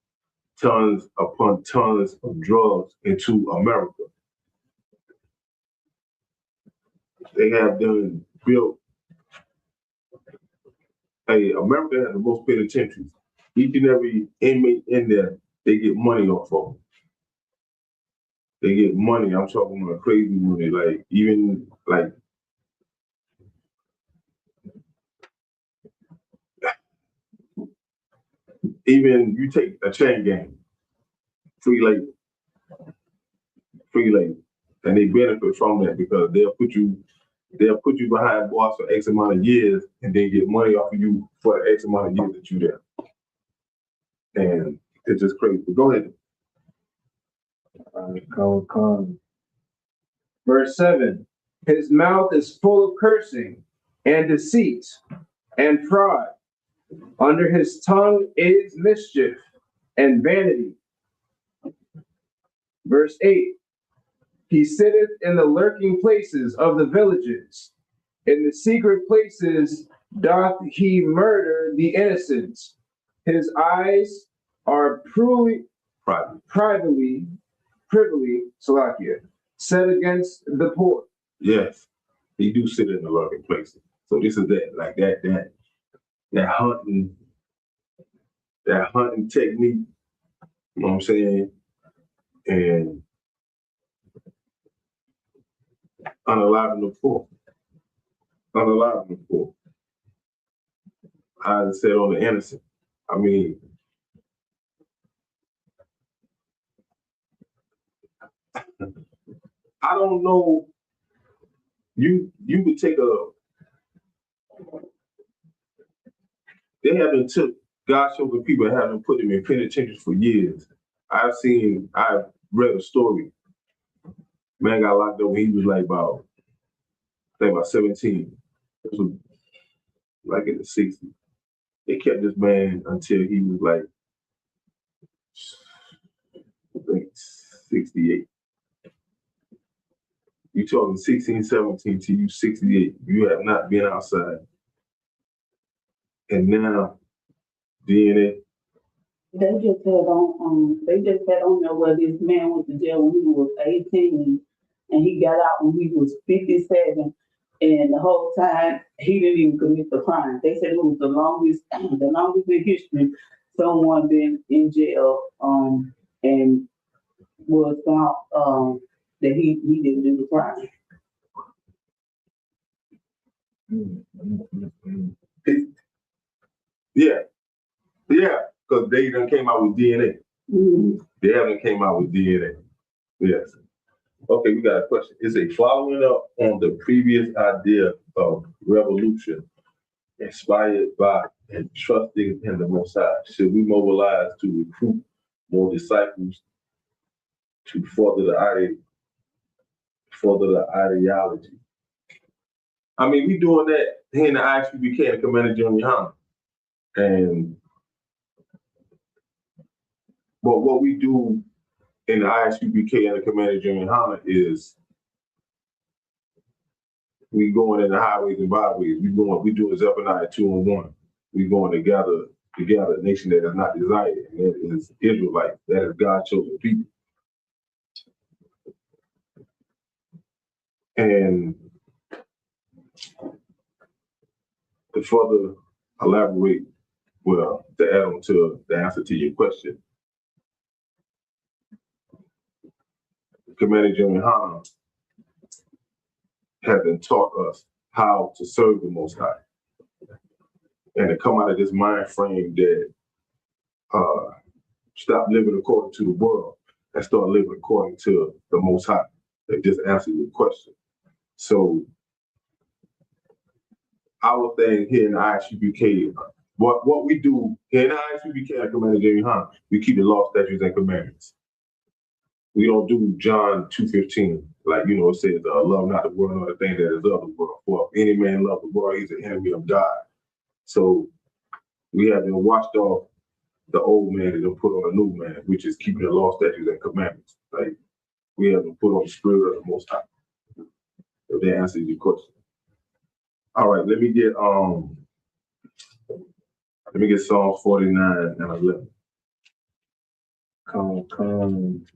tons upon tons of drugs into America. They have built. Hey, America has the most penitentiaries. Each and every inmate in there, they get money off of them. They get money. I'm talking about crazy money. Like even you take a chain gang, free labor, and they benefit from that because they'll put you behind bars for X amount of years and then get money off of you for the X amount of years that you're there. And it's just crazy. But go ahead. Verse 7, his mouth is full of cursing and deceit and pride. Under his tongue is mischief and vanity. Verse 8, he sitteth in the lurking places of the villages. In the secret places doth he murder the innocent. His eyes are privily, Salakia, set against the poor. Yes, he do sit in the lurking places. So this is that, like that hunting technique, you know what I'm saying? And unaliving the poor. I said on the innocent. I mean, I don't know. You could take they haven't took God chosen people and haven't put them in penitentiaries for years. I've read a story. Man got locked up when he was like about 17. This was like in the 60s. They kept this man until he was like, I think 68. You talking 16, 17 to you 68. You have not been outside. And now DNA. They just had on there where this man went to jail when he was 18 and he got out when he was 57, and the whole time he didn't even commit the crime. They said it was the longest in history someone been in jail and was found that he didn't do the crime. Yeah, because they done came out with DNA. Mm-hmm. They haven't came out with DNA. Yes. Okay, we got a question. Is a following up on the previous idea of revolution inspired by and trusting in the Most High? Should we mobilize to recruit more disciples to further the ideology? I mean, we doing that here in the ISUBK and Commander General Yohana. But what we do in the ISUBK and the Commander General Yohana is we going in the highways and byways. We doing Zephaniah 2-1. We going together to gather a nation that is not desired, and that is Israelites, that is God's chosen people. And to further elaborate, well, to add on to the answer to your question, Commander General Hahn has been taught us how to serve the Most High and to come out of this mind frame that stop living according to the world and start living according to the Most High. That just answer your question. So our thing here in the ISUBK, what we do here in the ISUBK, Commander Jerry Hunt, we keep the law, statutes, and commandments. We don't do John 2:15, like, it says, love not the world nor the thing that is of the world. For if any man love the world, he's an enemy of God. So we have been washed off the old man and then put on a new man, which is keeping the law, statutes, and commandments. Like, we have been put on the spirit of the Most High. If that answers your question. All right, let me get Psalms 49 and 11. Come.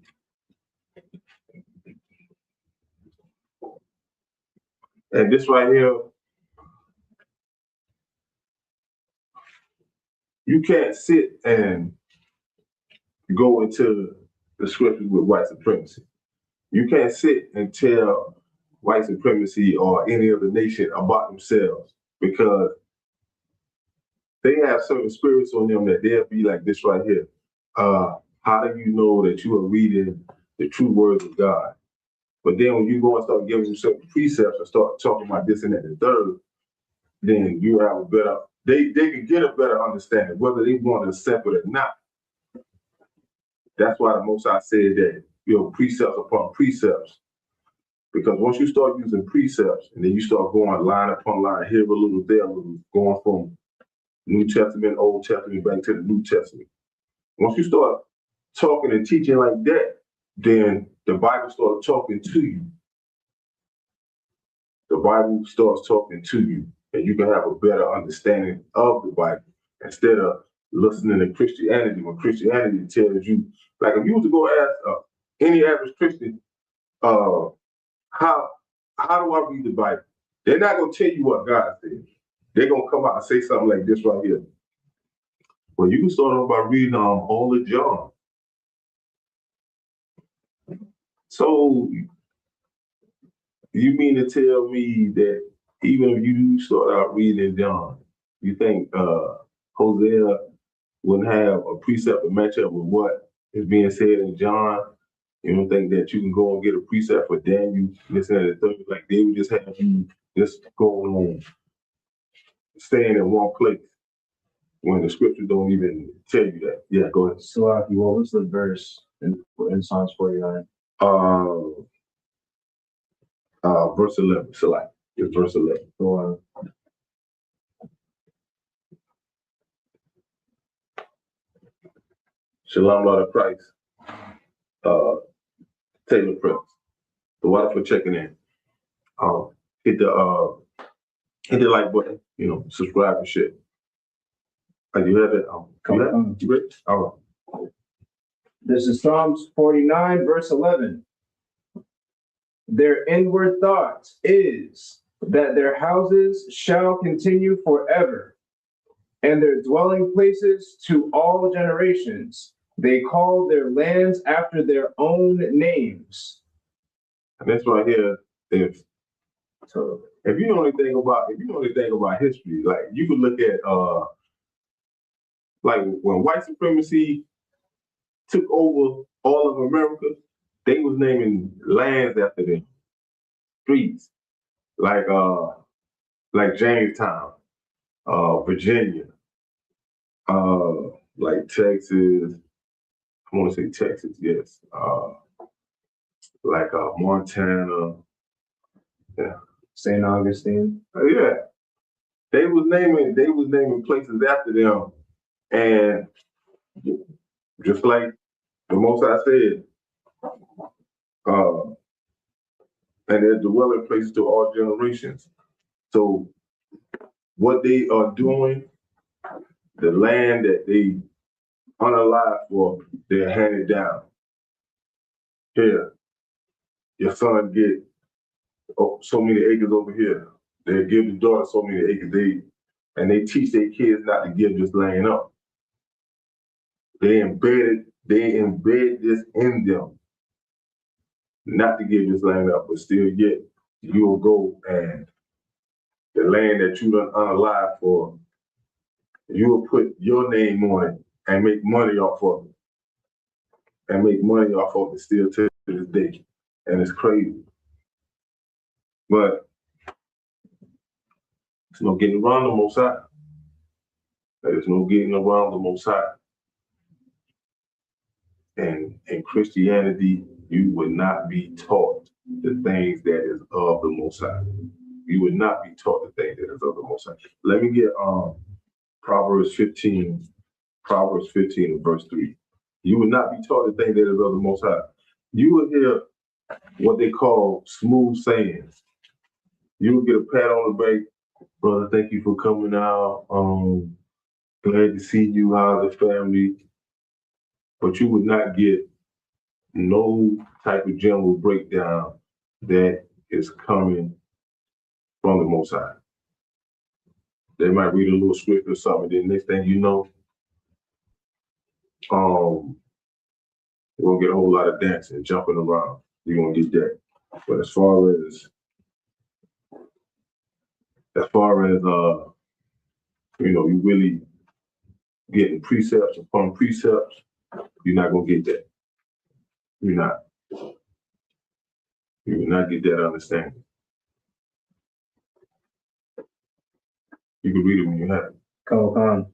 And this right here, you can't sit and go into the scriptures with white supremacy. You can't sit and tell white supremacy or any other nation about themselves, because they have certain spirits on them that they'll be like this right here. How do you know that you are reading the true words of God? But then when you go and start giving them certain precepts and start talking about this and that and third, then you have a better, they can get a better understanding, whether they want to accept it or not. That's why the Most High said that, precepts upon precepts. Because once you start using precepts and then you start going line upon line, here a little, there a little, going from New Testament, Old Testament, back to the New Testament. Once you start talking and teaching like that, then the Bible starts talking to you. The Bible starts talking to you, and you can have a better understanding of the Bible instead of listening to Christianity. When Christianity tells you, like if you was to go ask any average Christian, how do I read the Bible? They're not gonna tell you what God says. They're gonna come out and say something like this right here. Well, you can start off by reading all of John. So you mean to tell me that even if you do start out reading John, you think Hosea wouldn't have a precept to match up with what is being said in John? You don't think that you can go and get a precept for Daniel, this and that, third, like they would just have you just going on, staying in one place when the scriptures don't even tell you that. Yeah, go ahead. So, what was the verse in Psalms 49? Verse 11. Select. It's verse 11. Go on. Shalom, Lord of Christ. Taylor Prince. The water for checking in. Hit the like button. Subscribe and share. You have it. You ready? All right. This is Psalms 49, verse 11. Their inward thought is that their houses shall continue forever, and their dwelling places to all generations. They call their lands after their own names. And that's right here. If you know anything about history, like you could look at like when white supremacy took over all of America, they was naming lands after them, streets, like Jamestown, Virginia, like Texas. I want to say Texas, yes. Like Montana, yeah. St. Augustine. Yeah, they was naming places after them, and just like the Most High said, and they're dwelling places to all generations. So what they are doing the land that they unalive for, they're handed down. Here, your son get so many acres over here. They give the daughter so many acres. They teach their kids not to give this land up. They embed this in them, not to give this land up, but still yet you will go and the land that you done unalive for, you will put your name on it and make money off of it. And make money off of it still to this day. And it's crazy. But there's no getting around the Most High. There's no getting around the Most High. And in Christianity, you would not be taught the things that is of the Most High. You would not be taught the things that is of the Most High. Let me get Proverbs 15 and verse 3. You would not be taught the thing that is of the Most High. You will hear what they call smooth sayings. You will get a pat on the back, brother. Thank you for coming out. Glad to see you. How's the family? But you would not get no type of general breakdown that is coming from the Most High. They might read a little script or something, then next thing you know, you're gonna get a whole lot of dancing, jumping around. You're gonna get that. But as far as you really getting precepts upon precepts, you're not gonna get that. You're not. You will not get that understanding. You can read it when you have it. Come on.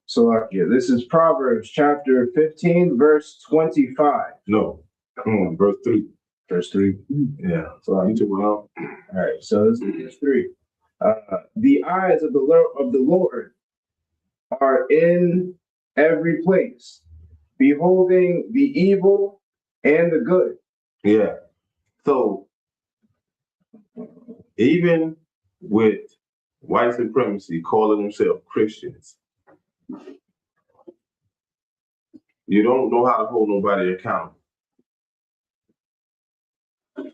So this is Proverbs chapter 15, verse 25. No, come on, verse 3. Verse 3. Yeah. So you took it out. All right. So this is verse 3. The eyes of the Lord are in every place, beholding the evil and the good. Yeah. So even with white supremacy calling themselves Christians, you don't know how to hold nobody accountable.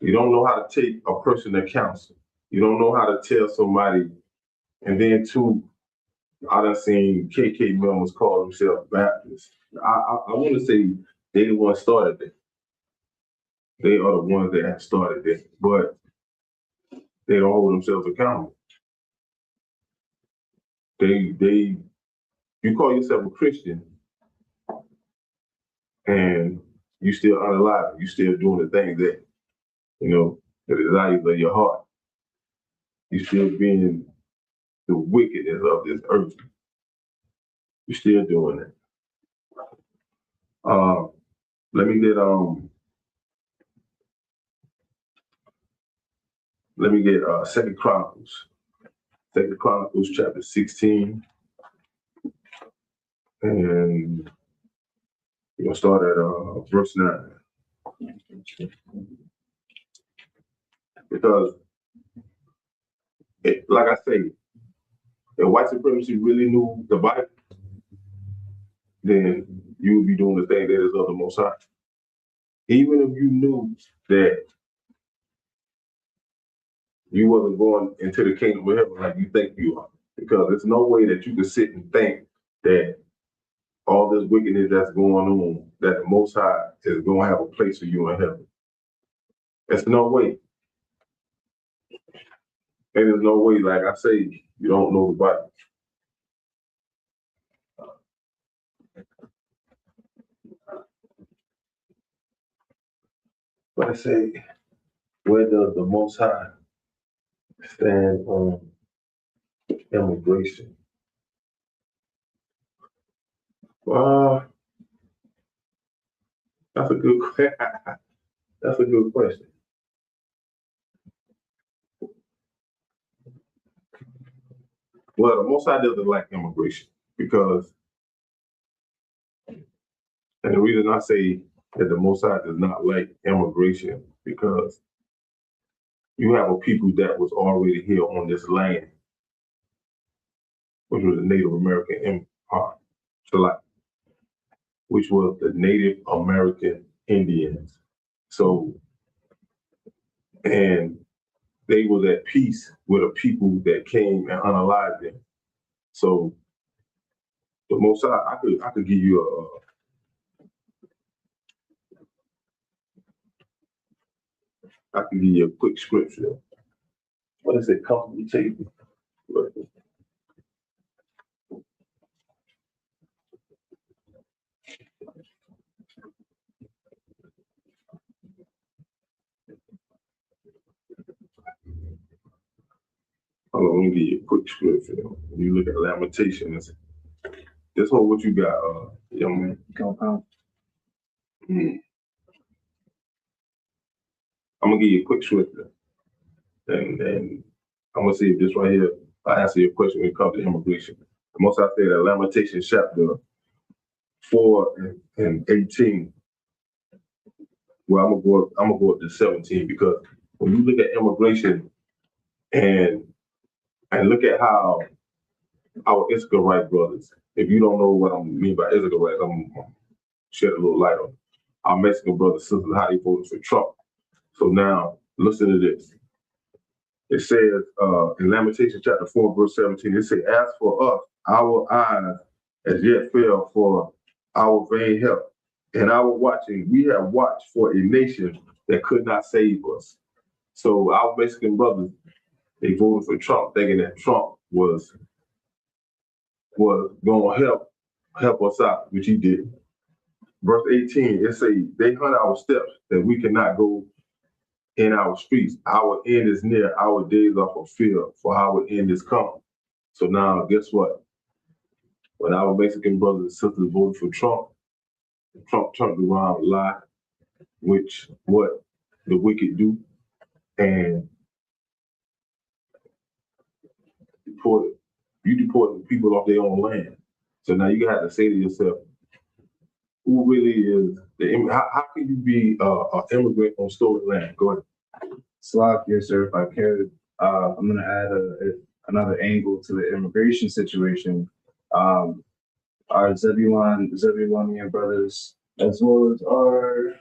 You don't know how to take a person to counsel. You don't know how to tell somebody. And then too, I done seen KK members call themselves Baptists. I want to say they the ones started that. They are the ones that have started that, but they don't hold themselves accountable. You call yourself a Christian and you still unalive. You still doing the things that, the desires of your heart. You still being the wickedness of this earth. You're still doing it. Let me get 2 Chronicles. 2 Chronicles chapter 16. And we're gonna start at verse 9. Because like I say, if white supremacy really knew the Bible, then you would be doing the thing that is of the Most High. Even if you knew that you wasn't going into the kingdom of heaven like you think you are. Because there's no way that you can sit and think that all this wickedness that's going on, that the Most High is going to have a place for you in heaven. There's no way. And there's no way, like I say, you don't know the Bible. But I say, where does the Most High stand on immigration? That's a good question. That's a good question. Well, the Most High doesn't like immigration because, and the reason I say that the Most High does not like immigration because you have a people that was already here on this land. which was the Native American Empire, which was the Native American Indians. So, and they was at peace with the people that came and unalived them. So, the most I could give you I can give you a quick scripture. What is it? Comfortable table. Hold on, let me give you a quick scripture. When you look at Lamentations, this whole what you got, young man. Compound. I'm gonna give you a quick scripture, and I'm gonna see if this right here. I answer your question when it comes to immigration. The most I say that Lamentations chapter 4 and 18. Well, I'm gonna go up to 17 because when you look at immigration and look at how our Israelite brothers, if you don't know what I mean by Israelites, I'm gonna shed a little light on our Mexican brothers and sisters, how they voted for Trump. So now listen to this. It says in Lamentations chapter 4, verse 17, it says, as for us, our eyes as yet fell for our vain help. And our watching, we have watched for a nation that could not save us. So our Mexican brothers, they voted for Trump, thinking that Trump was going to help us out, which he didn't. Verse 18, it says, they hunt our steps that we cannot go in our streets. Our end is near, our days are fulfilled, for our end is come. So now, guess what? When our Mexican brothers and sisters voted for Trump turned around a lie, which what the wicked do, and deported people off their own land. So now you have to say to yourself, who really is how can you be an immigrant on stolen land? Go ahead. Slovakia, sir, if I could, I'm going to add another angle to the immigration situation. Our Zebulonian brothers, as well as our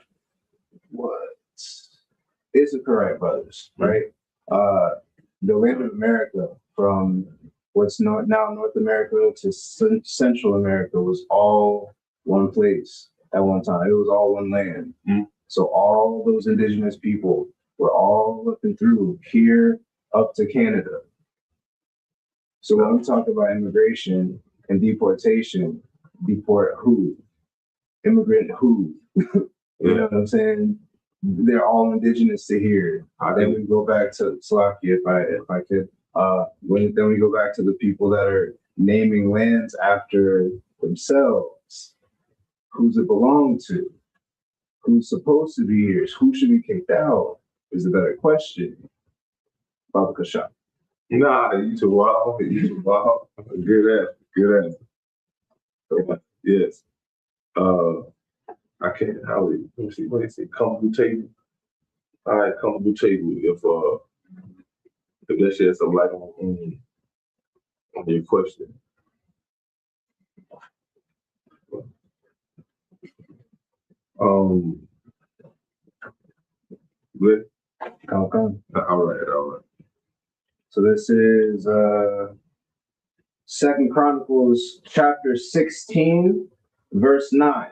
Issacharite brothers, right? The land of America, from what's now North America to Central America, was all one place at one time. It was all one land. So all those indigenous people were all looking through here up to Canada. So when we talk about immigration and deportation, deport who? Immigrant who? You know what I'm saying? They're all indigenous to here. Then we go back to Slovakia, if I could. Then we go back to the people that are naming lands after themselves. Who's it belong to? Who's supposed to be here? Who should be kicked out? Is a better question. Baba Kasha. Nah, you too wild. You too wild. Good answer. Yes. I can't. Let me see. What they say? Comfortable table. All right, comfortable table. If that sheds some light on your question. Good. Okay. All right. So this is 2 Chronicles chapter 16, verse 9.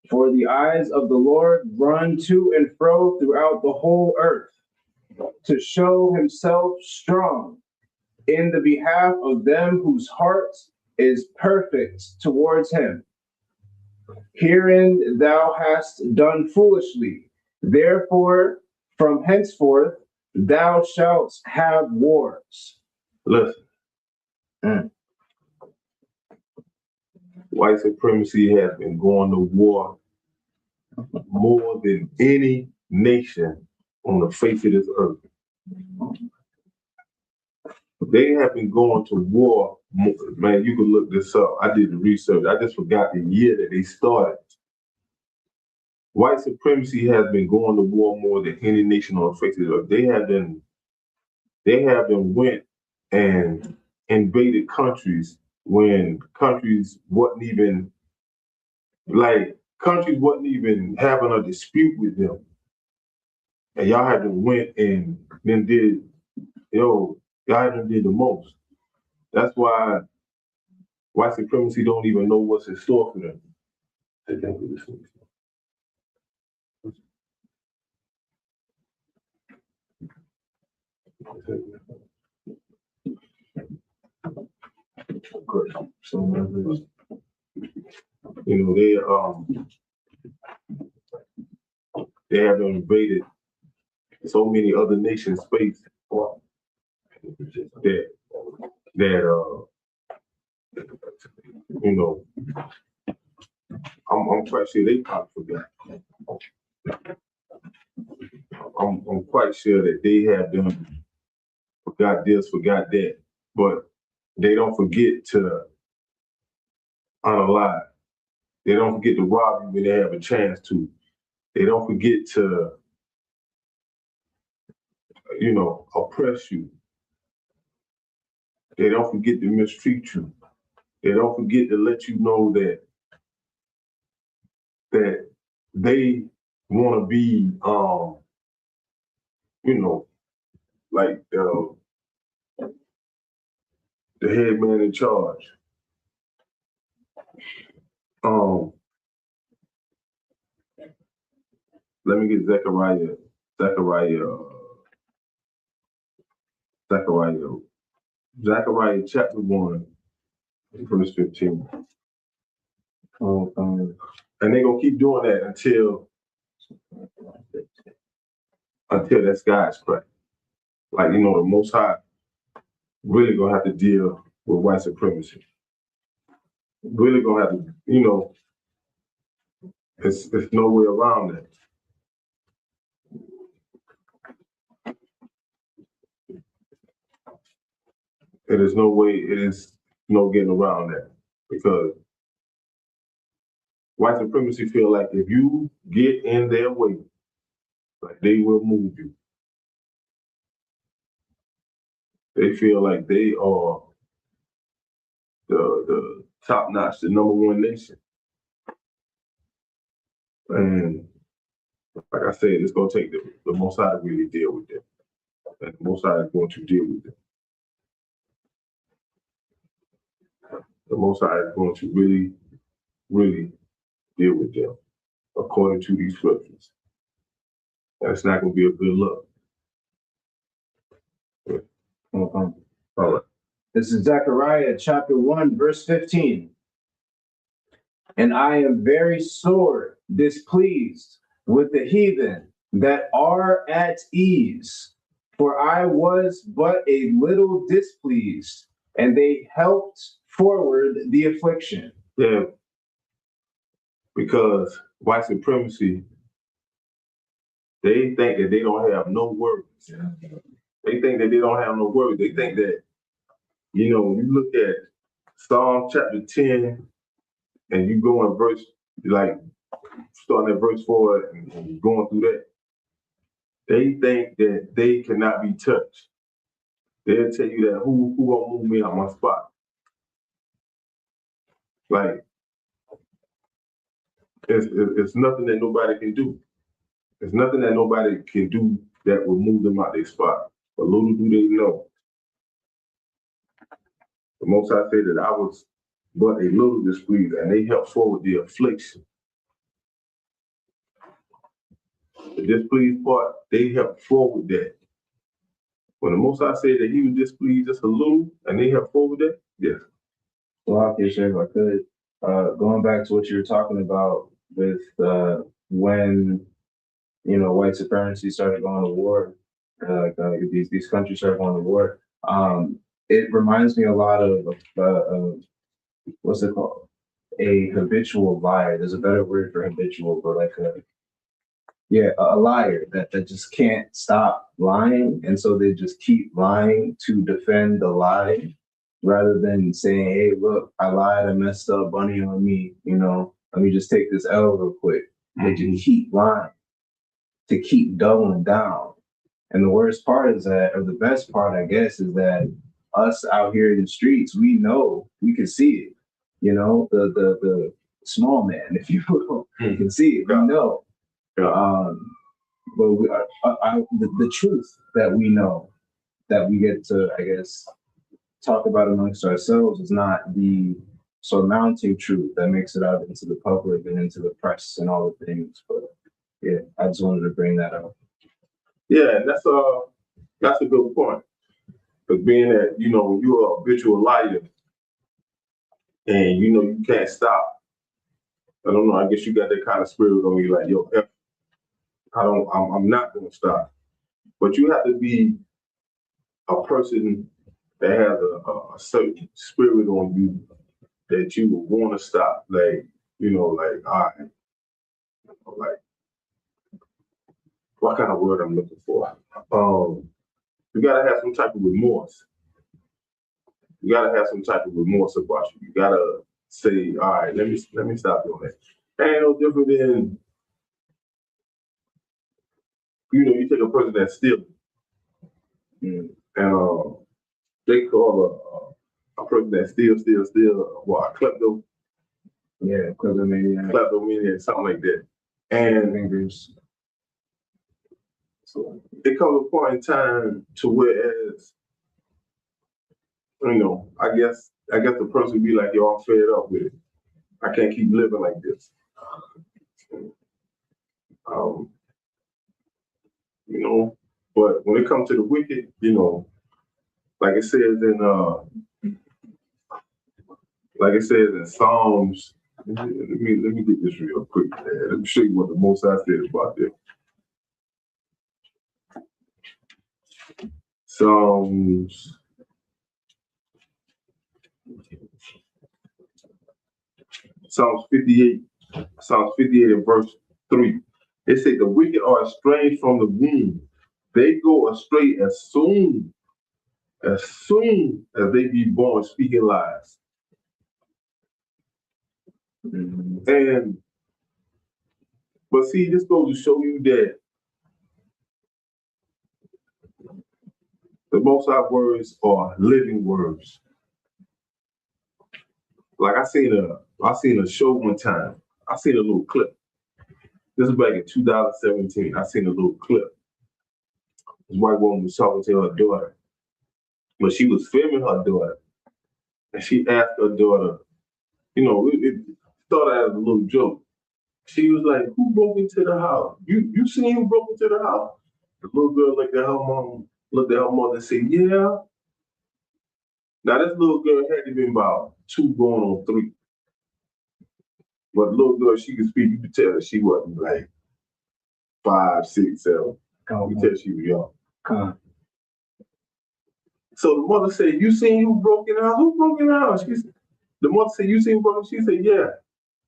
For the eyes of the Lord run to and fro throughout the whole earth, to show himself strong in the behalf of them whose heart is perfect towards him. Herein thou hast done foolishly. Therefore, from henceforth, thou shalt have wars. Listen. White supremacy has been going to war more than any nation on the face of this earth. They have been going to war more. Man, you can look this up. I did the research. I just forgot the year that they started. White supremacy has been going to war more than any nation on the face of the earth. They have been went and invaded countries when countries wasn't even having a dispute with them. And y'all had to went and then y'all had did the most. That's why white supremacy don't even know what's in store for them. So, they have invaded so many other nations' space that I'm quite sure they probably forgot. I'm quite sure that they have done forgot this, forgot that, but they don't forget to unalive. They don't forget to rob you when they have a chance to. They don't forget to, oppress you. They don't forget to mistreat you. They don't forget to let you know that they want to be, like the head man in charge. Let me get Zechariah chapter 1, verse 15. And they're gonna keep doing that until that sky's cracked. Like, the Most High really gonna have to deal with white supremacy. Really gonna have to, there's no way around that. It is no getting around that, because white supremacy feel like if you get in their way, like, they will move you. They feel like they are the top notch, the number one nation. And like I said, it's gonna take the Most High to really deal with them. And the Most High is going to deal with them. The Most High is going to really, really deal with them according to these scriptures. That's not going to be a good look. All right. This is Zechariah chapter 1, verse 15. And I am very sore displeased with the heathen that are at ease, for I was but a little displeased, and they helped forward the affliction. Yeah, because white supremacy, they think that they don't have no worries. They think that they don't have no worries. They think that, when you look at Psalm chapter 10, and you go in verse, like, starting at verse 4 and going through that, they think that they cannot be touched. They'll tell you that who gonna move me on my spot? Like, it's nothing that nobody can do. There's nothing that nobody can do that will move them out their spot. But little do they know. The Most High said that I was but a little displeased, and they helped forward the affliction. The displeased part, they helped forward that. When the Most High said that he was displeased just a little, and they helped forward that, yes. Well, if I could, going back to what you were talking about with when white supremacy started going to war, these countries started going to war. It reminds me a lot of what's it called? A habitual liar. There's a better word for habitual, but like a liar that just can't stop lying, and so they just keep lying to defend the lie, rather than saying, "Hey, look, I lied, I messed up, bunny on me. Let me just take this L real quick." They just keep lying to keep doubling down. And the worst part is that, or the best part, I guess, is that us out here in the streets, we know, we can see it. You know, the small man, if you will, we can see it. We know. But the truth that we know, that we get to, I guess, talk about amongst ourselves is not the surmounting truth that makes it out into the public and into the press and all the things. But yeah, I just wanted to bring that up. Yeah, that's a good point. Because being that, you know, you're a habitual liar and you know you can't stop. I don't know, I guess you got that kind of spirit on you, like, yo, I'm not gonna stop. But you have to be a person that has a certain spirit on you that you would want to stop. Like, you know, like, all right, like, what kind of word I'm looking for? You gotta have some type of remorse. You gotta have some type of remorse about you. You gotta say, all right, let me stop doing that. That ain't no different than, you know, you take a person that's stealing, and they call a person that steals, what, a klepto? Yeah, Kleptomaniac, something like that. And fingers. So it comes a point in time to whereas, you know, I guess the person be like, yo, I'm fed up with it. I can't keep living like this. You know, but when it comes to the wicked, you know, like it says in Psalms, let me get this real quick, man. Let me show you what the Most High said about this. Psalms 58 and verse 3. It says the wicked are estranged from the womb. They go astray as soon as they be born, speaking lies. And but see, this goes to show you that the Most High words are living words. Like I seen a show one time. I seen a little clip. This is back in 2017. I seen a little clip. This white woman was talking to her daughter, but she was filming her daughter, and she asked her daughter, you know, it started as a little joke. She was like, "Who broke into the house? You seen who broke into the house?" The little girl looked at her mother and said, "Yeah." Now this little girl had to be about 2 going on 3. But the little girl, she could speak. You could tell that she wasn't like 5, 6, 7. You could tell she was young. So the mother said, "You seen who broke in the house? Who broke in the house?" The mother said, "You seen who broke?" She said, "Yeah."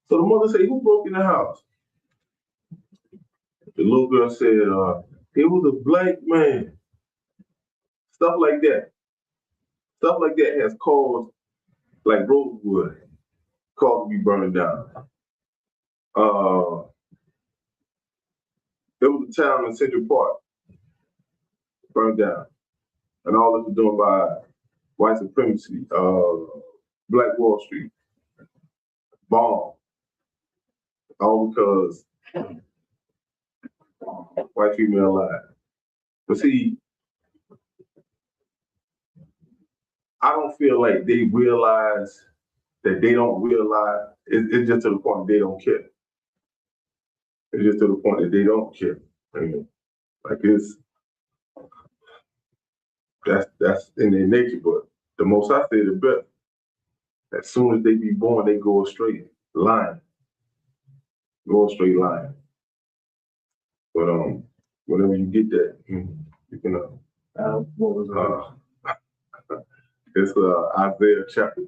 So the mother said, "Who broke in the house?" The little girl said, "It was a black man." Stuff like that. Stuff like that has caused, like Rosewood, caused to be burned down. There was a town in Central Park, burned down. And all this was done by white supremacy, Black Wall Street, bomb. All because white female lied. But see, I don't feel like they realize that they don't realize. It's just to the point they don't care. It's just to the point that they don't care. I mean, like that's in their nature. But the Most I say the best. As soon as they be born, they go a straight line. Go a straight line. But whenever you get that, you can What was it's Isaiah chapter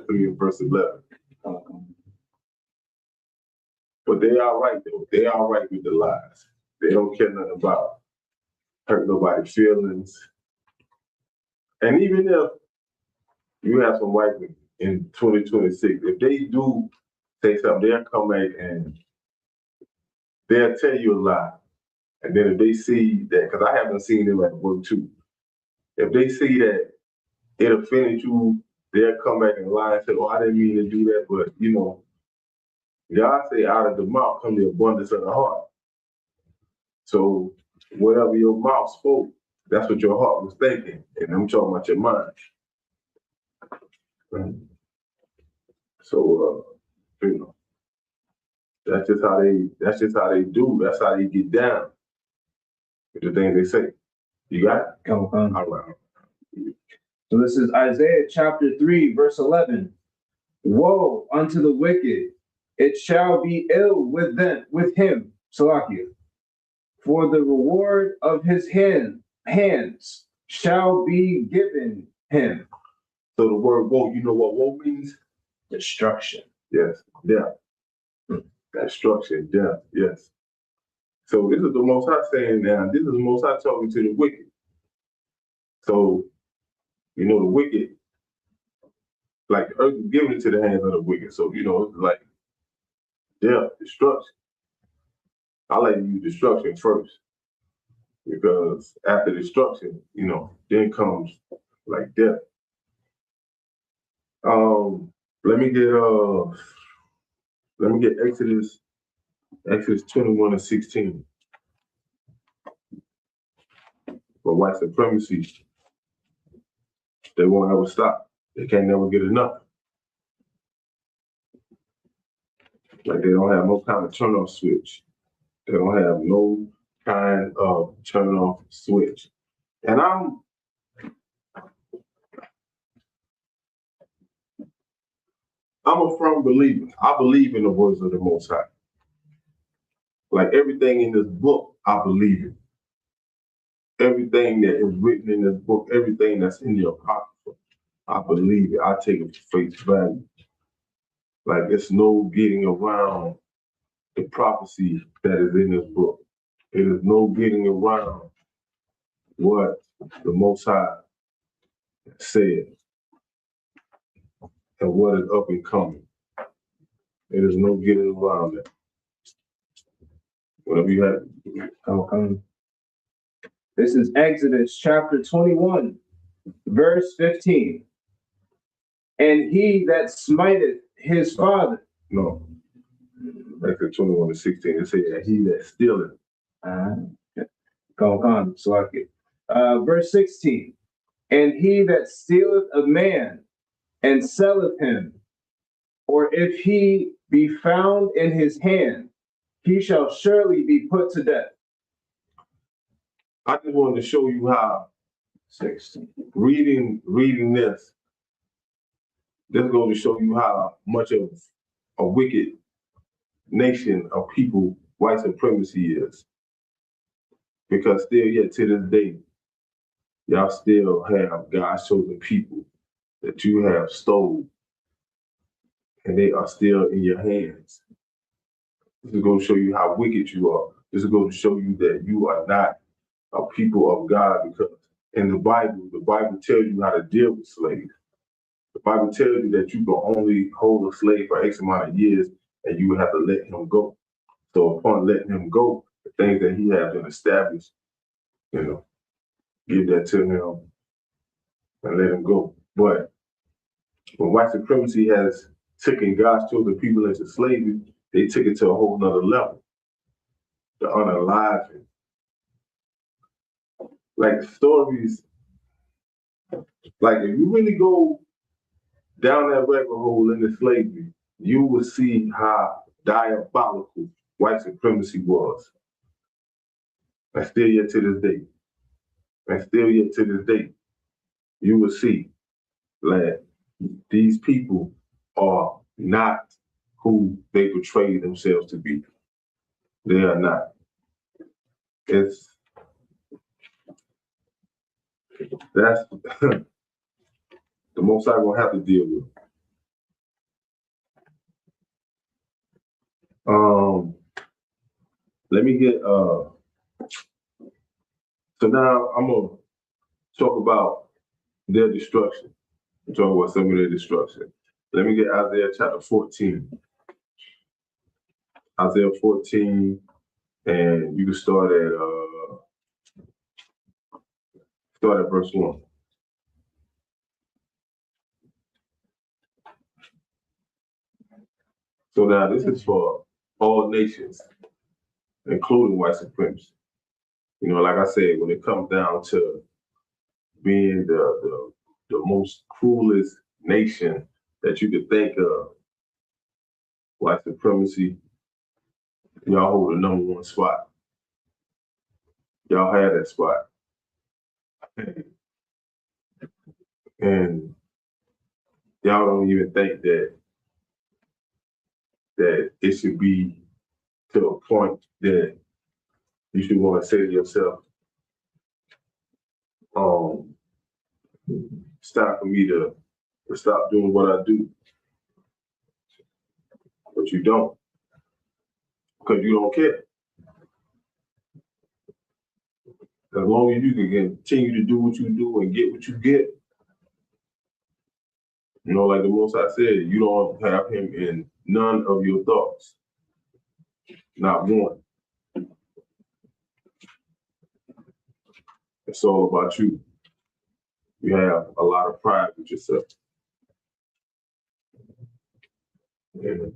3 and verse 11. But they are right though. They are right with the lies. They don't care nothing about hurt nobody's feelings. And even if you have some white men in 2026, if they do say something, they'll come back and they'll tell you a lie. And then if they see that, because I haven't seen them at work too, if they see that it offended you, they'll come back and lie and say, "Oh, I didn't mean to do that." But God say, "Out of the mouth come the abundance of the heart." So whatever your mouth spoke, that's what your heart was thinking. And I'm talking about your mind. So that's just how they do. That's how they get down with the things they say. You got it? Come on. All right. So this is Isaiah chapter 3, verse 11. Woe unto the wicked, it shall be ill with him, Salakia. For the reward of his hands shall be given him. So the word woe, you know what woe means? Destruction. Yes, death. Destruction, death, yes. So this is the Most High saying now, this is the Most High talking to the wicked. So, the wicked, like the earth is given into the hands of the wicked. So, it's like death, destruction. I like to use destruction first. Because after destruction, then comes like death. Let me get Exodus 21:16. For white supremacy, they won't ever stop. They can't never get enough. Like they don't have no kind of turn off switch. They don't have no kind of turn off switch. And I'm a firm believer. I believe in the words of the Most High. Like everything in this book, I believe it. Everything that is written in this book, everything that's in the Apocrypha, I believe it. I take it for face value. Like there's no getting around the prophecy that is in this book. There is no getting around what the Most High said and what is up and coming. There is no getting around it. Whatever you have. Okay. This is Exodus chapter 21, verse 15. And he that smiteth his father. No. Exodus 21:16. It says, and he that stealeth. Verse 16. And he that stealeth a man and selleth him, or if he be found in his hand, he shall surely be put to death. I just wanted to show you how 16. Reading this goes to show you how much of a wicked nation of people white supremacy is. Because still yet to this day, y'all still have God's chosen people that you have stolen, and they are still in your hands. This is going to show you how wicked you are. This is going to show you that you are not a people of God, because in the Bible tells you how to deal with slaves. The Bible tells you that you can only hold a slave for X amount of years and you have to let him go. So upon letting him go, the things that he has been established, give that to him and let him go. But when white supremacy has taken God's chosen people into slavery, they took it to a whole nother level. The unaliving. Like stories, like if you really go down that rabbit hole into slavery, you will see how diabolical white supremacy was. And still yet to this day. You will see that these people are not who they portray themselves to be. They are not. That's the Most High gonna have to deal with. Let me get so now I'm gonna talk about their destruction. Talk about some of their destruction. Let me get Isaiah chapter 14. Isaiah 14, and you can start at verse 1. So now this is for all nations, including white supremacy. You know, like I said, when it comes down to being the most cruelest nation that you could think of, white supremacy, y'all hold the #1 spot. Y'all had that spot. And y'all don't even think that it should be to a point that you should want to say to yourself, it's time for me to stop doing what I do. But you don't, because you don't care. As long as you can continue to do what you do and get what you get, you know, like the Most High said, you don't have him in none of your thoughts. Not one. It's all about you. You have a lot of pride with yourself. And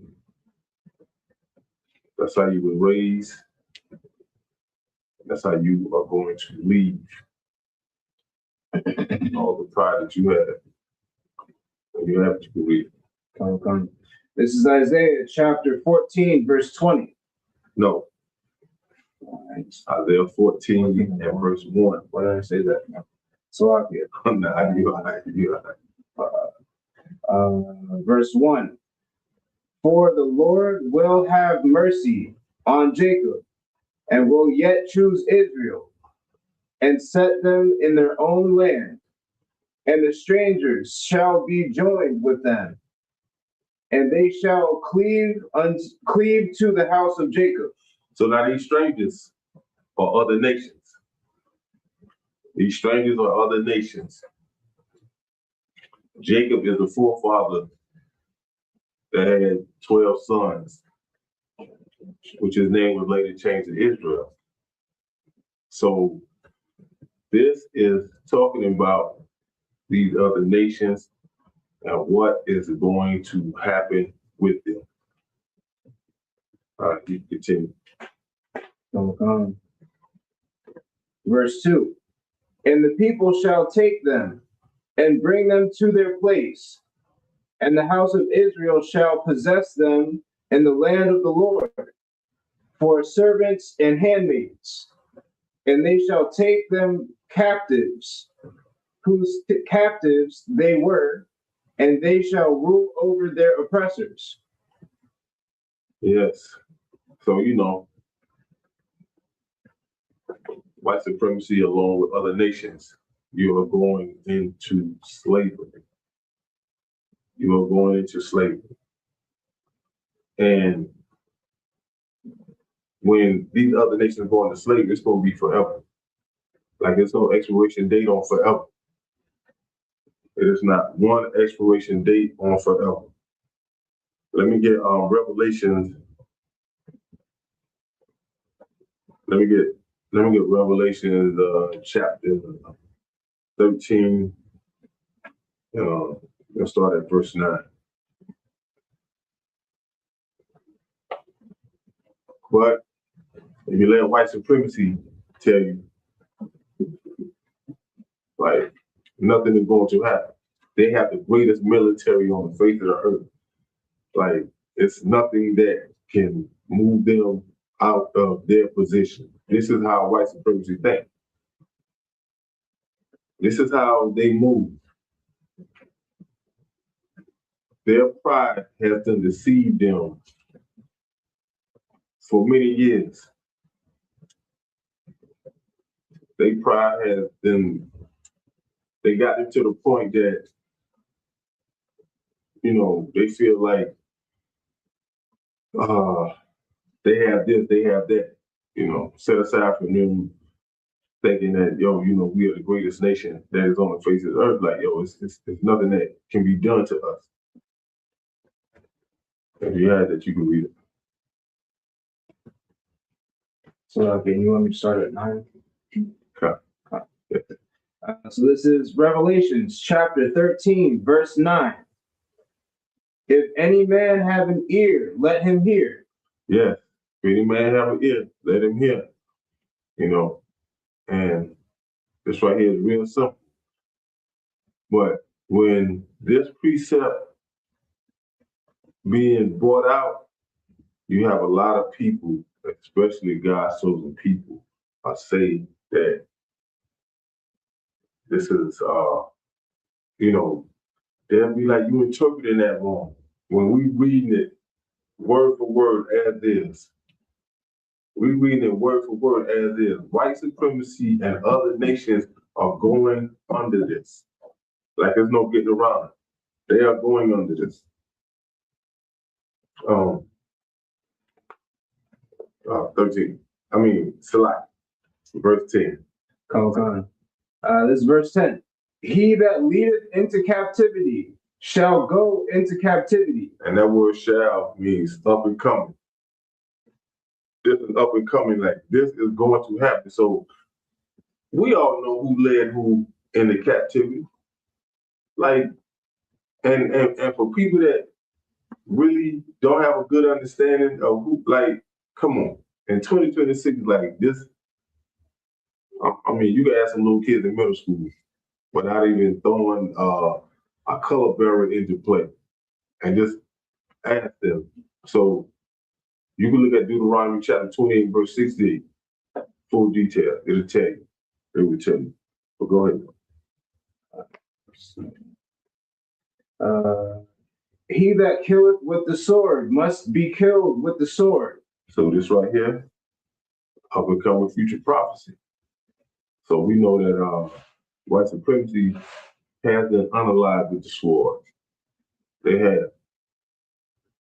that's how you were raised. That's how you are going to leave all the pride that you have. And you have to believe. Come. This is Isaiah chapter 14, verse 20. No. Isaiah 14 and verse 1. Why did I say that? So I get. Verse 1. For the Lord will have mercy on Jacob, and will yet choose Israel, and set them in their own land, and the strangers shall be joined with them, and they shall cleave to the house of Jacob. So now these strangers are other nations. These strangers are other nations. Jacob is the forefather that had 12 sons, which his name was later changed to Israel. So this is talking about these other nations and what is going to happen with them. All right, you continue. Verse 2. And the people shall take them and bring them to their place, and the house of Israel shall possess them in the land of the Lord for servants and handmaids. And they shall take them captives, whose captives they were, and they shall rule over their oppressors. Yes. So, you know, white supremacy along with other nations, you are going into slavery. You are going into slavery. And when these other nations go into slavery, it's going to be forever. Like there's no expiration date on forever. There's not one expiration date on forever. Let me get Revelations. Let me get Revelations chapter 13. Let's start at verse 9. But if you let white supremacy tell you, like, nothing is going to happen. They have the greatest military on the face of the earth. Like, it's nothing that can move them out of their position. This is how white supremacy think. This is how they move. Their pride has done deceived them for many years. Their pride has been, they got them to the point that, you know, they feel like they have this, they have that, you know, set aside from them thinking that, yo, you know, we are the greatest nation that is on the face of the earth. Like, yo, it's nothing that can be done to us. If you had that, you can read it. So, okay, you want me to start at 9? Okay. So this is Revelations chapter 13, verse 9. If any man have an ear, let him hear. Yes. If any man have an ear, let him hear. You know, and this right here is real simple. But when this precept being brought out, you have a lot of people, especially God's chosen people, are saying that this is, you know, they'll be like, you interpreting that wrong. When we reading it word for word as is, we reading it word for word as is. White supremacy and other nations are going under this. Like there's no getting around it. They are going under this. 13. Salah, verse 10. Come on. This is verse 10. He that leadeth into captivity shall go into captivity. And that word shall means up and coming. This is up and coming, like this is going to happen. So we all know who led who into captivity. Like, and for people that really don't have a good understanding of who, like, come on. In 2026, like this, I mean, you can ask some little kids in middle school without even throwing a color bearer into play and just ask them. So you can look at Deuteronomy chapter 28, verse 16, full detail. It'll tell you. It will tell you. But go ahead. He that killeth with the sword must be killed with the sword. So this right here, I'll become a future prophecy. So we know that white supremacy has been unalived with the sword. They have,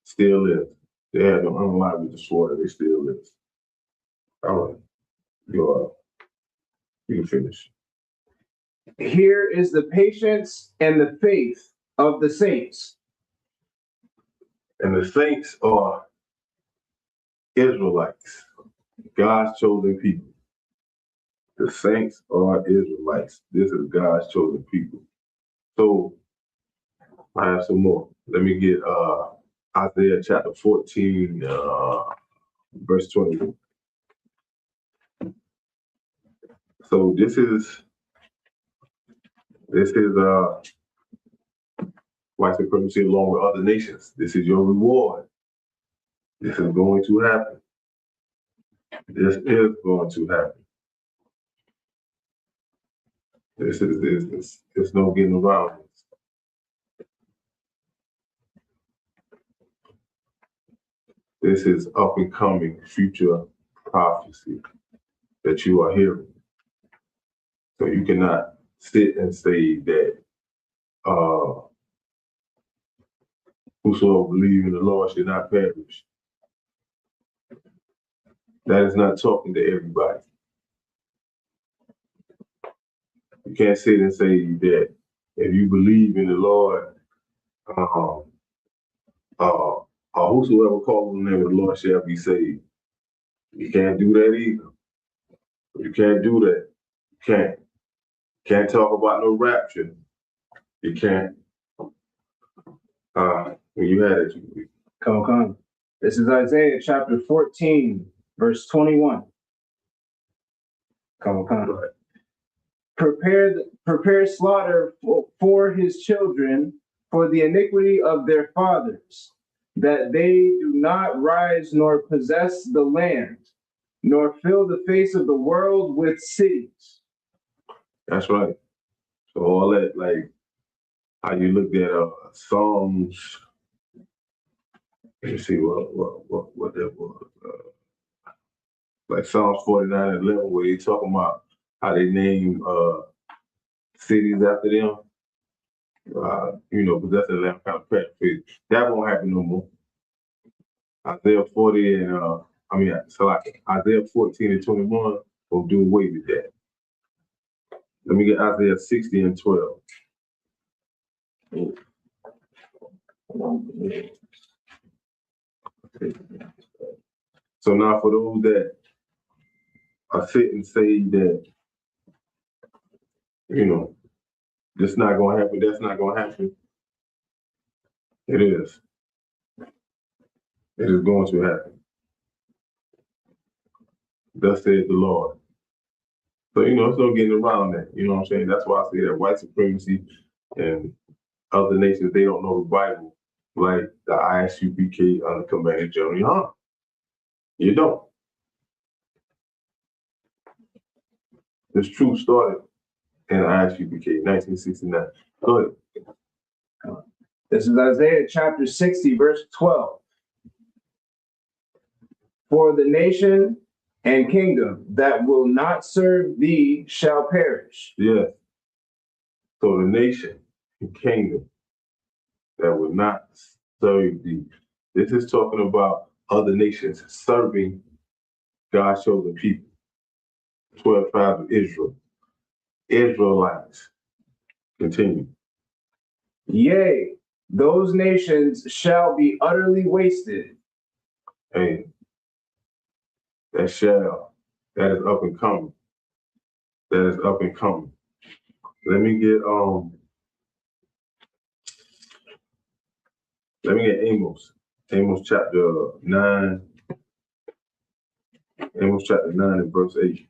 still is. They have been unalived with the sword, and they still is. All right, you can finish. Here is the patience and the faith of the saints. And the saints are Israelites, God's chosen people. The saints are Israelites. This is God's chosen people. So I have some more. Let me get Isaiah chapter 14, verse 21. So this is white supremacy along with other nations. This is your reward. This is going to happen. This is going to happen. There's no getting around this. This is up and coming future prophecy that you are hearing. So you cannot sit and say that whosoever believes in the Lord should not perish. That is not talking to everybody. You can't sit and say that if you believe in the Lord, whosoever calls on the name of the Lord shall be saved. You can't do that either. You can't do that. You can't talk about no rapture. You can't. When you had it, Come on. This is Isaiah chapter 14, verse 21. Come on. Right. Prepare slaughter for his children, for the iniquity of their fathers, that they do not rise nor possess the land, nor fill the face of the world with cities. That's right. So all that, like how you looked at Psalms. Let me see what that was. Like Psalms 49 and 11, where they talking about how they name cities after them. But that's a kind of paraphrase. That won't happen no more. Isaiah 40 and Isaiah 14 and 21 will do away with that. Let me get Isaiah 60 and 12. So now for those that are sit and say that, this not gonna happen, that's not gonna happen. It is. It is going to happen. Thus says the Lord. So, it's no getting around that. You know what I'm saying? That's why I say that white supremacy and other nations, they don't know the Bible like the ISUPK under Commander General Young. You don't. This truth started in ISUPK, 1969. Go ahead. This is Isaiah chapter 60, verse 12. For the nation and kingdom that will not serve thee shall perish. Yes. So the nation and kingdom that will not serve thee. This is talking about other nations serving God's chosen people. 12 tribes of Israel. Israelites. Continue. Yea, those nations shall be utterly wasted. Hey, that is up and coming. That is up and coming. Let me get Amos. Amos chapter 9. Amos chapter 9 and verse 8.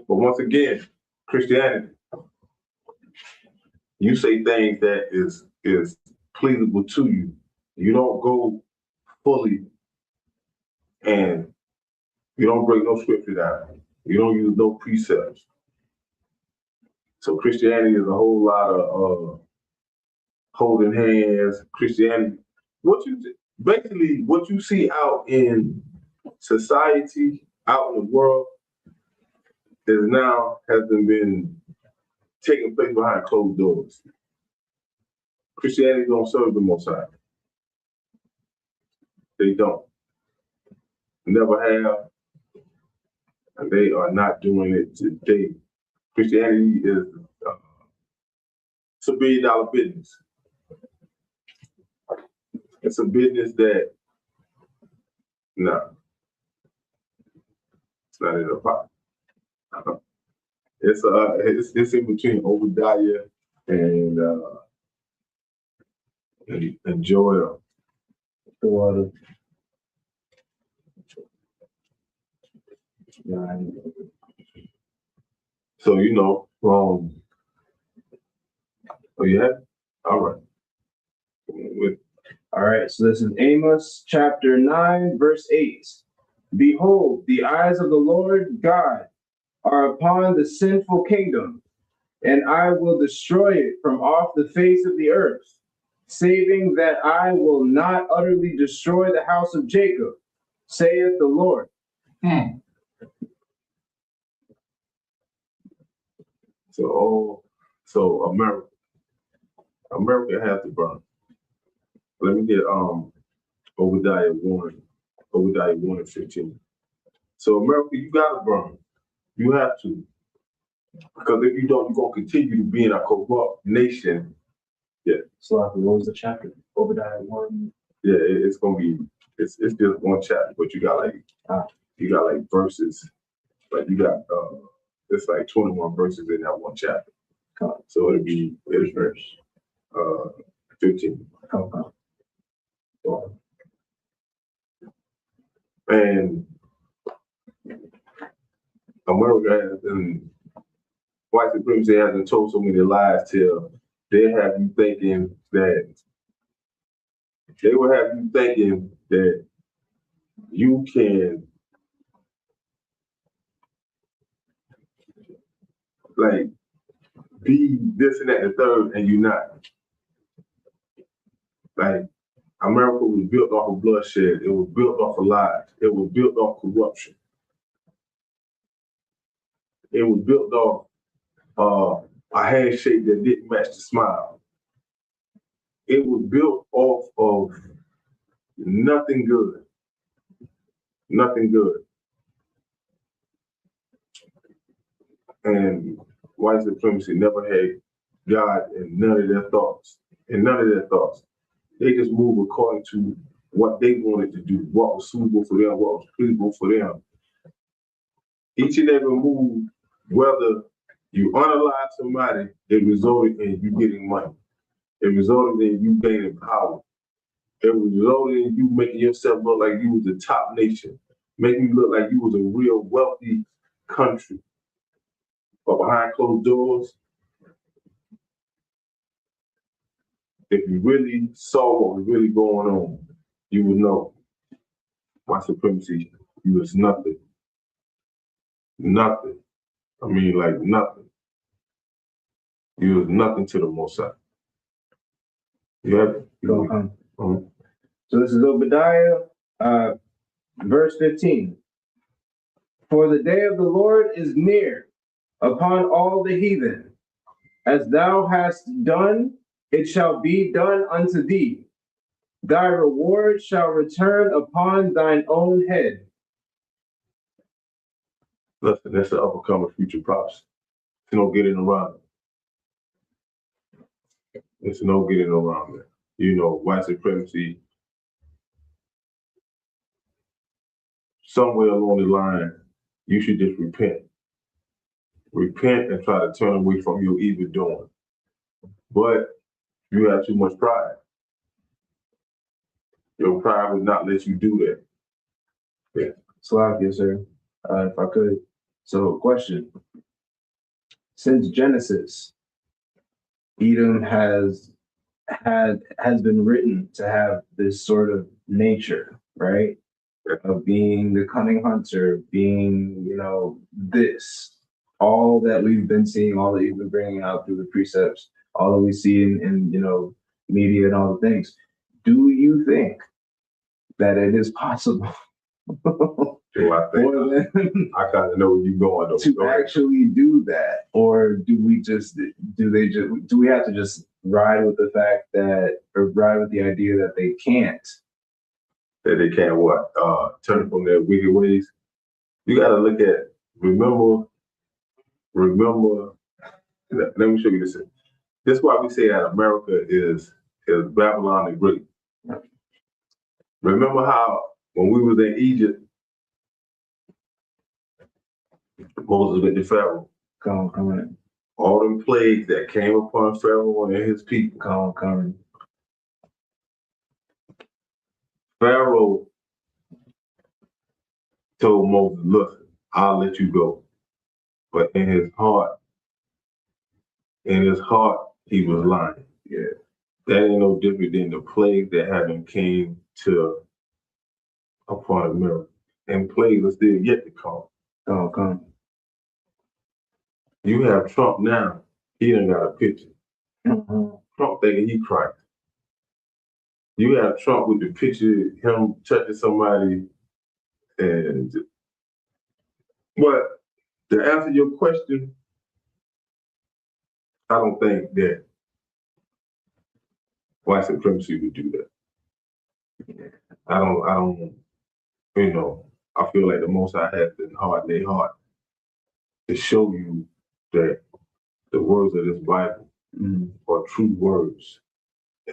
But once again, Christianity, you say things that is pleasable to you. You don't go fully and you don't break no scripture down. You don't use no precepts. So Christianity is a whole lot of holding hands. Christianity, what you see out in society, out in the world, has been taking place behind closed doors. Christianity don't serve the Most High. They don't. Never have. And they are not doing it today. Christianity is it's $1 billion business. It's a business that, it's not in the pot. It's in between Obadiah and Joel. So oh yeah, all right. All right, so this is Amos chapter 9, verse 8. Behold, the eyes of the Lord God are upon the sinful kingdom, and I will destroy it from off the face of the earth, saving that I will not utterly destroy the house of Jacob, saith the Lord. So America has to burn. Let me get Obadiah 1 and 15. So America, you gotta burn. You have to. Because if you don't, you're gonna continue to be in a corrupt nation. Yeah. So what was the chapter? Obadiah 1. Yeah, it's gonna be it's just one chapter, but you got like verses. Like you got it's like 21 verses in that one chapter. So it's verse 15. And America and white supremacy hasn't told so many lies till they will have you thinking that you can like be this and that and the third, and you're not. Like America was built off of bloodshed. It was built off of lies. It was built off corruption. It was built off a handshake that didn't match the smile. It was built off of nothing good. Nothing good. And white supremacy never had God in none of their thoughts. They just move according to what they wanted to do, what was suitable for them, what was pleasable for them. Each and every move, whether you unalive somebody, it resulted in you getting money. It resulted in you gaining power. It resulted in you making yourself look like you was the top nation, making you look like you was a real wealthy country. But behind closed doors, if you really saw what was really going on, you would know white supremacy, you was nothing. Nothing. I mean, like nothing. You was nothing to the Mossad. You have it? So this is Obadiah, verse 15. For the day of the Lord is near upon all the heathen. As thou hast done, it shall be done unto thee. Thy reward shall return upon thine own head. Listen, that's the upcoming future prophecy. There's no getting around it. There's no getting around it. You know, white supremacy, somewhere along the line, you should just repent. Repent and try to turn away from your evil doing. But you have too much pride. Your pride would not let you do that. Yeah. Slav, sir. If I could. So, question. Since Genesis, Edom has been written to have this sort of nature, right? Of being the cunning hunter, being, this, all that we've been seeing, all that you've been bringing out through the precepts, all that we see in media and all the things. Do you think that it is possible I kind of know where you're going though. To actually do that, or do we have to just ride with the fact that, or ride with the idea that they can't? That they can't what? Turn from their wicked ways. You got to look at. Remember. Let me show you this. This is why we say that America is Babylon the Great. Remember how when we was in Egypt, Moses went to Pharaoh. Come on. All them plagues that came upon Pharaoh and his people. Come on. Pharaoh told Moses, look, I'll let you go. But in his heart, he was lying. Yeah. That ain't no different than the plague that haven't came upon America. And plagues are still yet to come. Come. You have Trump now. He done got a picture. Mm-hmm. Trump thinking he Christ. You have Trump with the picture of him touching somebody. But to answer your question, I don't think that white supremacy would do that. I don't, I feel like the Most High has been hard in their heart to show you that the words of this Bible are true words.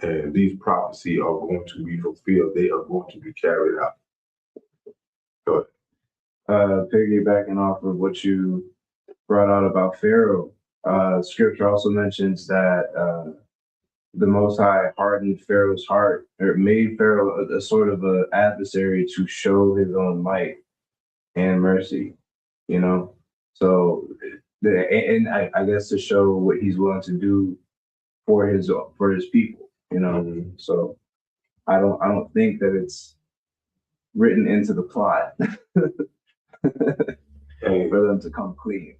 And these prophecies are going to be fulfilled. They are going to be carried out. Go ahead. Piggybacking off of what you brought out about Pharaoh, scripture also mentions that the Most High hardened Pharaoh's heart, or made Pharaoh a sort of an adversary to show his own might and mercy, So, I guess to show what he's willing to do for his people, Mm-hmm. So, I don't think that it's written into the plot for them to come clean.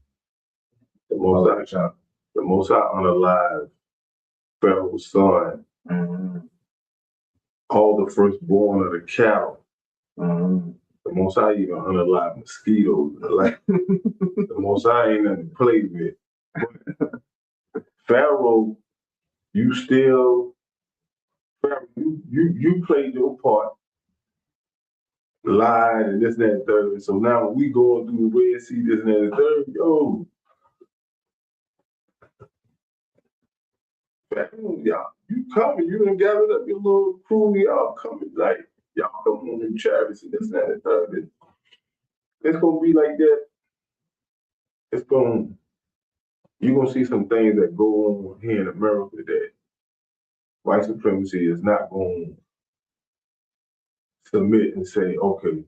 The Most High unalive Pharaoh's son, all the firstborn of the cattle. The Most High even unalive mosquitoes. The Most High ain't nothing to play with. But Pharaoh, you played your part, lied and this and that and third. So now when we going through the Red Sea, this and that and third, y'all, you coming, you done gathered up your little crew, y'all coming, like, y'all come on in chariots and this and that and third. It's gonna be like that. You're gonna see some things that go on here in America that white supremacy is not going submit and say, okay,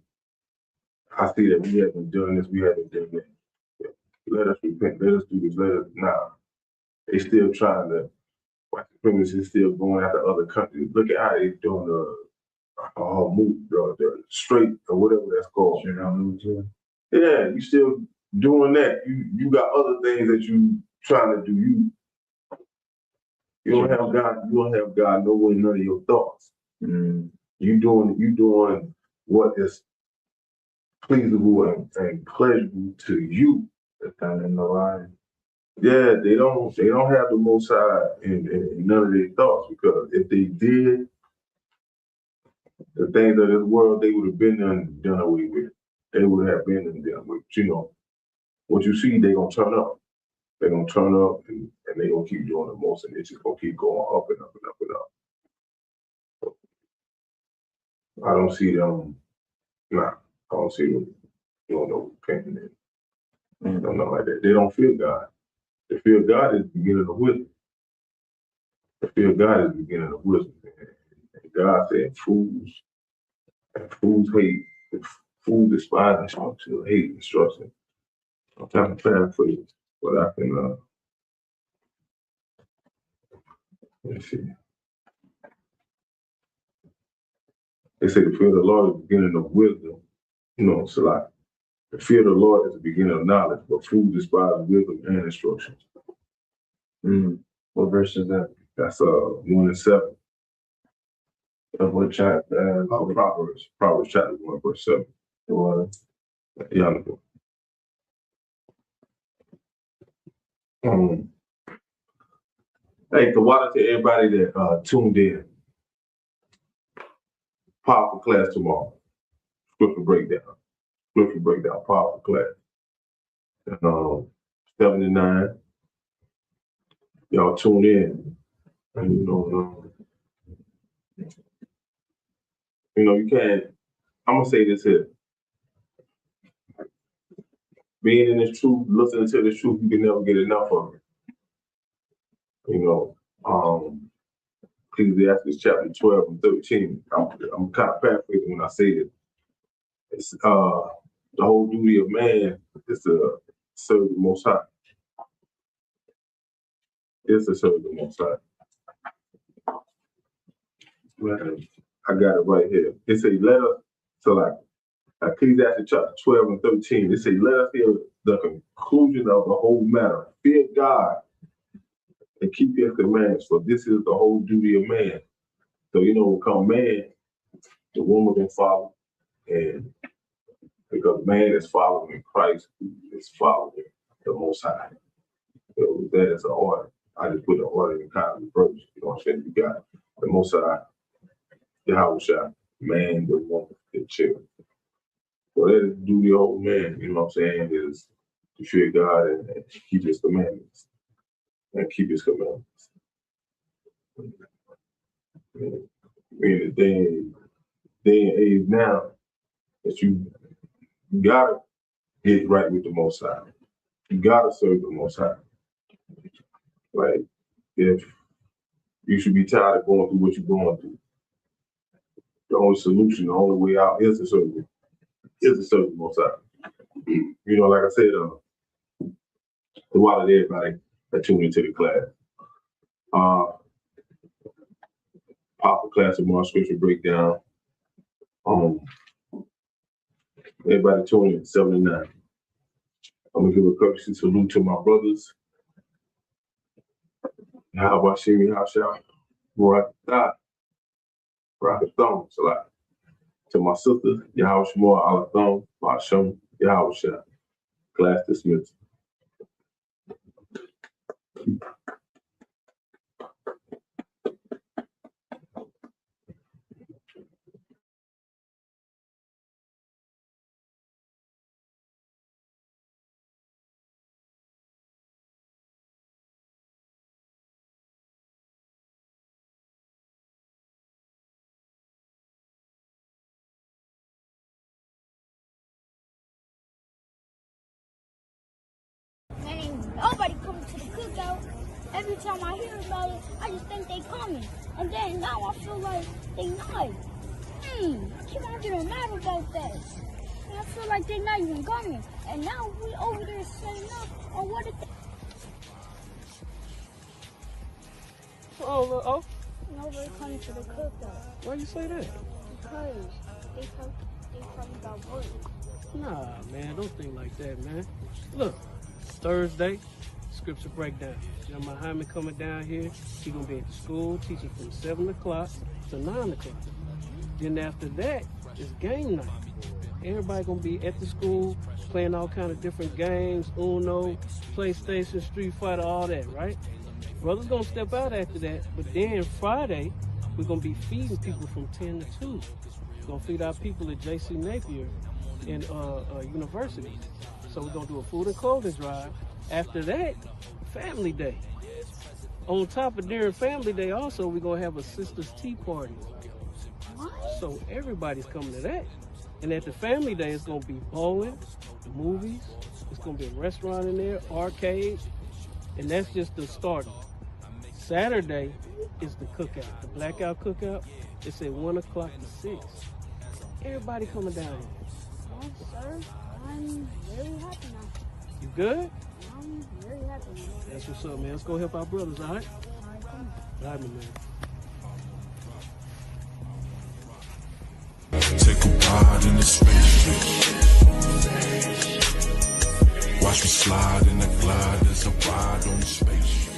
I see that we haven't done this, we haven't done that. Let us repent, let us do this, let us now. They still trying to, white supremacy is still going after other countries. Look at how they doing the straight or whatever that's called. Yeah, you still doing that. You got other things that you trying to do. You don't have God. You don't have God nowhere in none of your thoughts. You doing what is pleasurable and pleasurable to you. That's not in the line. Yeah, they don't have the Most High in none of their thoughts, because if they did, the things of this world, they would have been done away with. They would have been done with. You know, what you see, they gonna turn up. They're gonna turn up and they gonna keep doing the most, and it's just gonna keep going up and up and up and up. I don't see them. Nah, I don't see them doing no repenting and nothing like that. They don't fear God. The fear of God is the beginning of wisdom. The fear of God is the beginning of wisdom. And God said, fools hate, fools despise instruction, hate instruction. I'm trying to paraphrase, but I can, let's see. They say the fear of the Lord is the beginning of wisdom. You know, so like, the fear of the Lord is the beginning of knowledge, but fools despise wisdom and instruction. What verse is that? That's 1 and 7. Of what chapter? Proverbs chapter 1, verse 7. Yeah. Hey, the water to everybody that tuned in. Powerful class tomorrow. Scripture breakdown, powerful class. And 7 to 9. Y'all tune in. And you can't. I'm gonna say this here. Being in this truth, listening to this truth, you can never get enough of it. Ecclesiastes chapter 12 and 13. I'm kind of paraphrasing when I say it. It's the whole duty of man is to serve the Most High. It's to serve the Most High. I got it right here. It says, let us, so like Ecclesiastes chapter 12 and 13, it says, let us hear the conclusion of the whole matter. Fear God and keep his commandments, for this is the whole duty of man. So, when come man, the woman can follow, and because man is following Christ, who is following the Most High. So that is an order. I just put the order in kind of reverse. You know what I'm saying? You got the Most High, the house, man, the woman, the children. So that is the duty of the old man, you know what I'm saying, is to fear God and keep his commandments. And keep his commandments. In the day and age now, that you gotta get right with the Most High. You gotta serve the Most High. Like, if you should be tired of going through what you're going through, the only solution, the only way out is to serve the Most High. Like I said, the water to everybody that tuned into the class. Powerful class of more scripture breakdown. Everybody tune in 7 to 9. I'm gonna give a courtesy salute to my brothers. How about Shimi Hasha? Rocket Thumb, Salat. To my sister, Yahweh Shemor Alathon, Basham, Yahweh Shah. Class dismissed. Man, ain't nobody coming to the cookout. Every time I hear about it, I just think they coming. And then now I feel like they not. I keep on getting mad about that. And I feel like they're not even coming. And now we over there setting up on what it. Oh, Nobody coming to the cookout why you say that? because they probably got work. Nah, man, don't think like that, man. Look, Thursday, scripture breakdown. Jeremiah Hyman coming down here. He gonna be at the school teaching from 7 o'clock to 9 o'clock. Then after that, it's game night. Everybody gonna be at the school playing all kind of different games, Uno, PlayStation, Street Fighter, all that, right? Brothers gonna step out after that, but then Friday, we're gonna be feeding people from 10 to 2. We're gonna feed our people at J.C. Napier in university. So we're gonna do a food and clothing drive. After that, family day. On top of during family day also, we're gonna have a sisters tea party. So everybody's coming to that. And at the family day, it's gonna be bowling, movies, it's gonna be a restaurant in there, arcade, and that's just the start. Saturday is the cookout, the blackout cookout. It's at 1 o'clock to 6. Everybody coming down here. Oh, sir, I'm very happy now. You good? I'm very happy now. That's what's up, man. Let's go help our brothers, all right? All right, come on. All right, my man. Take a ride in the spaceship. Watch me slide in the glide. There's a ride on the spaceship.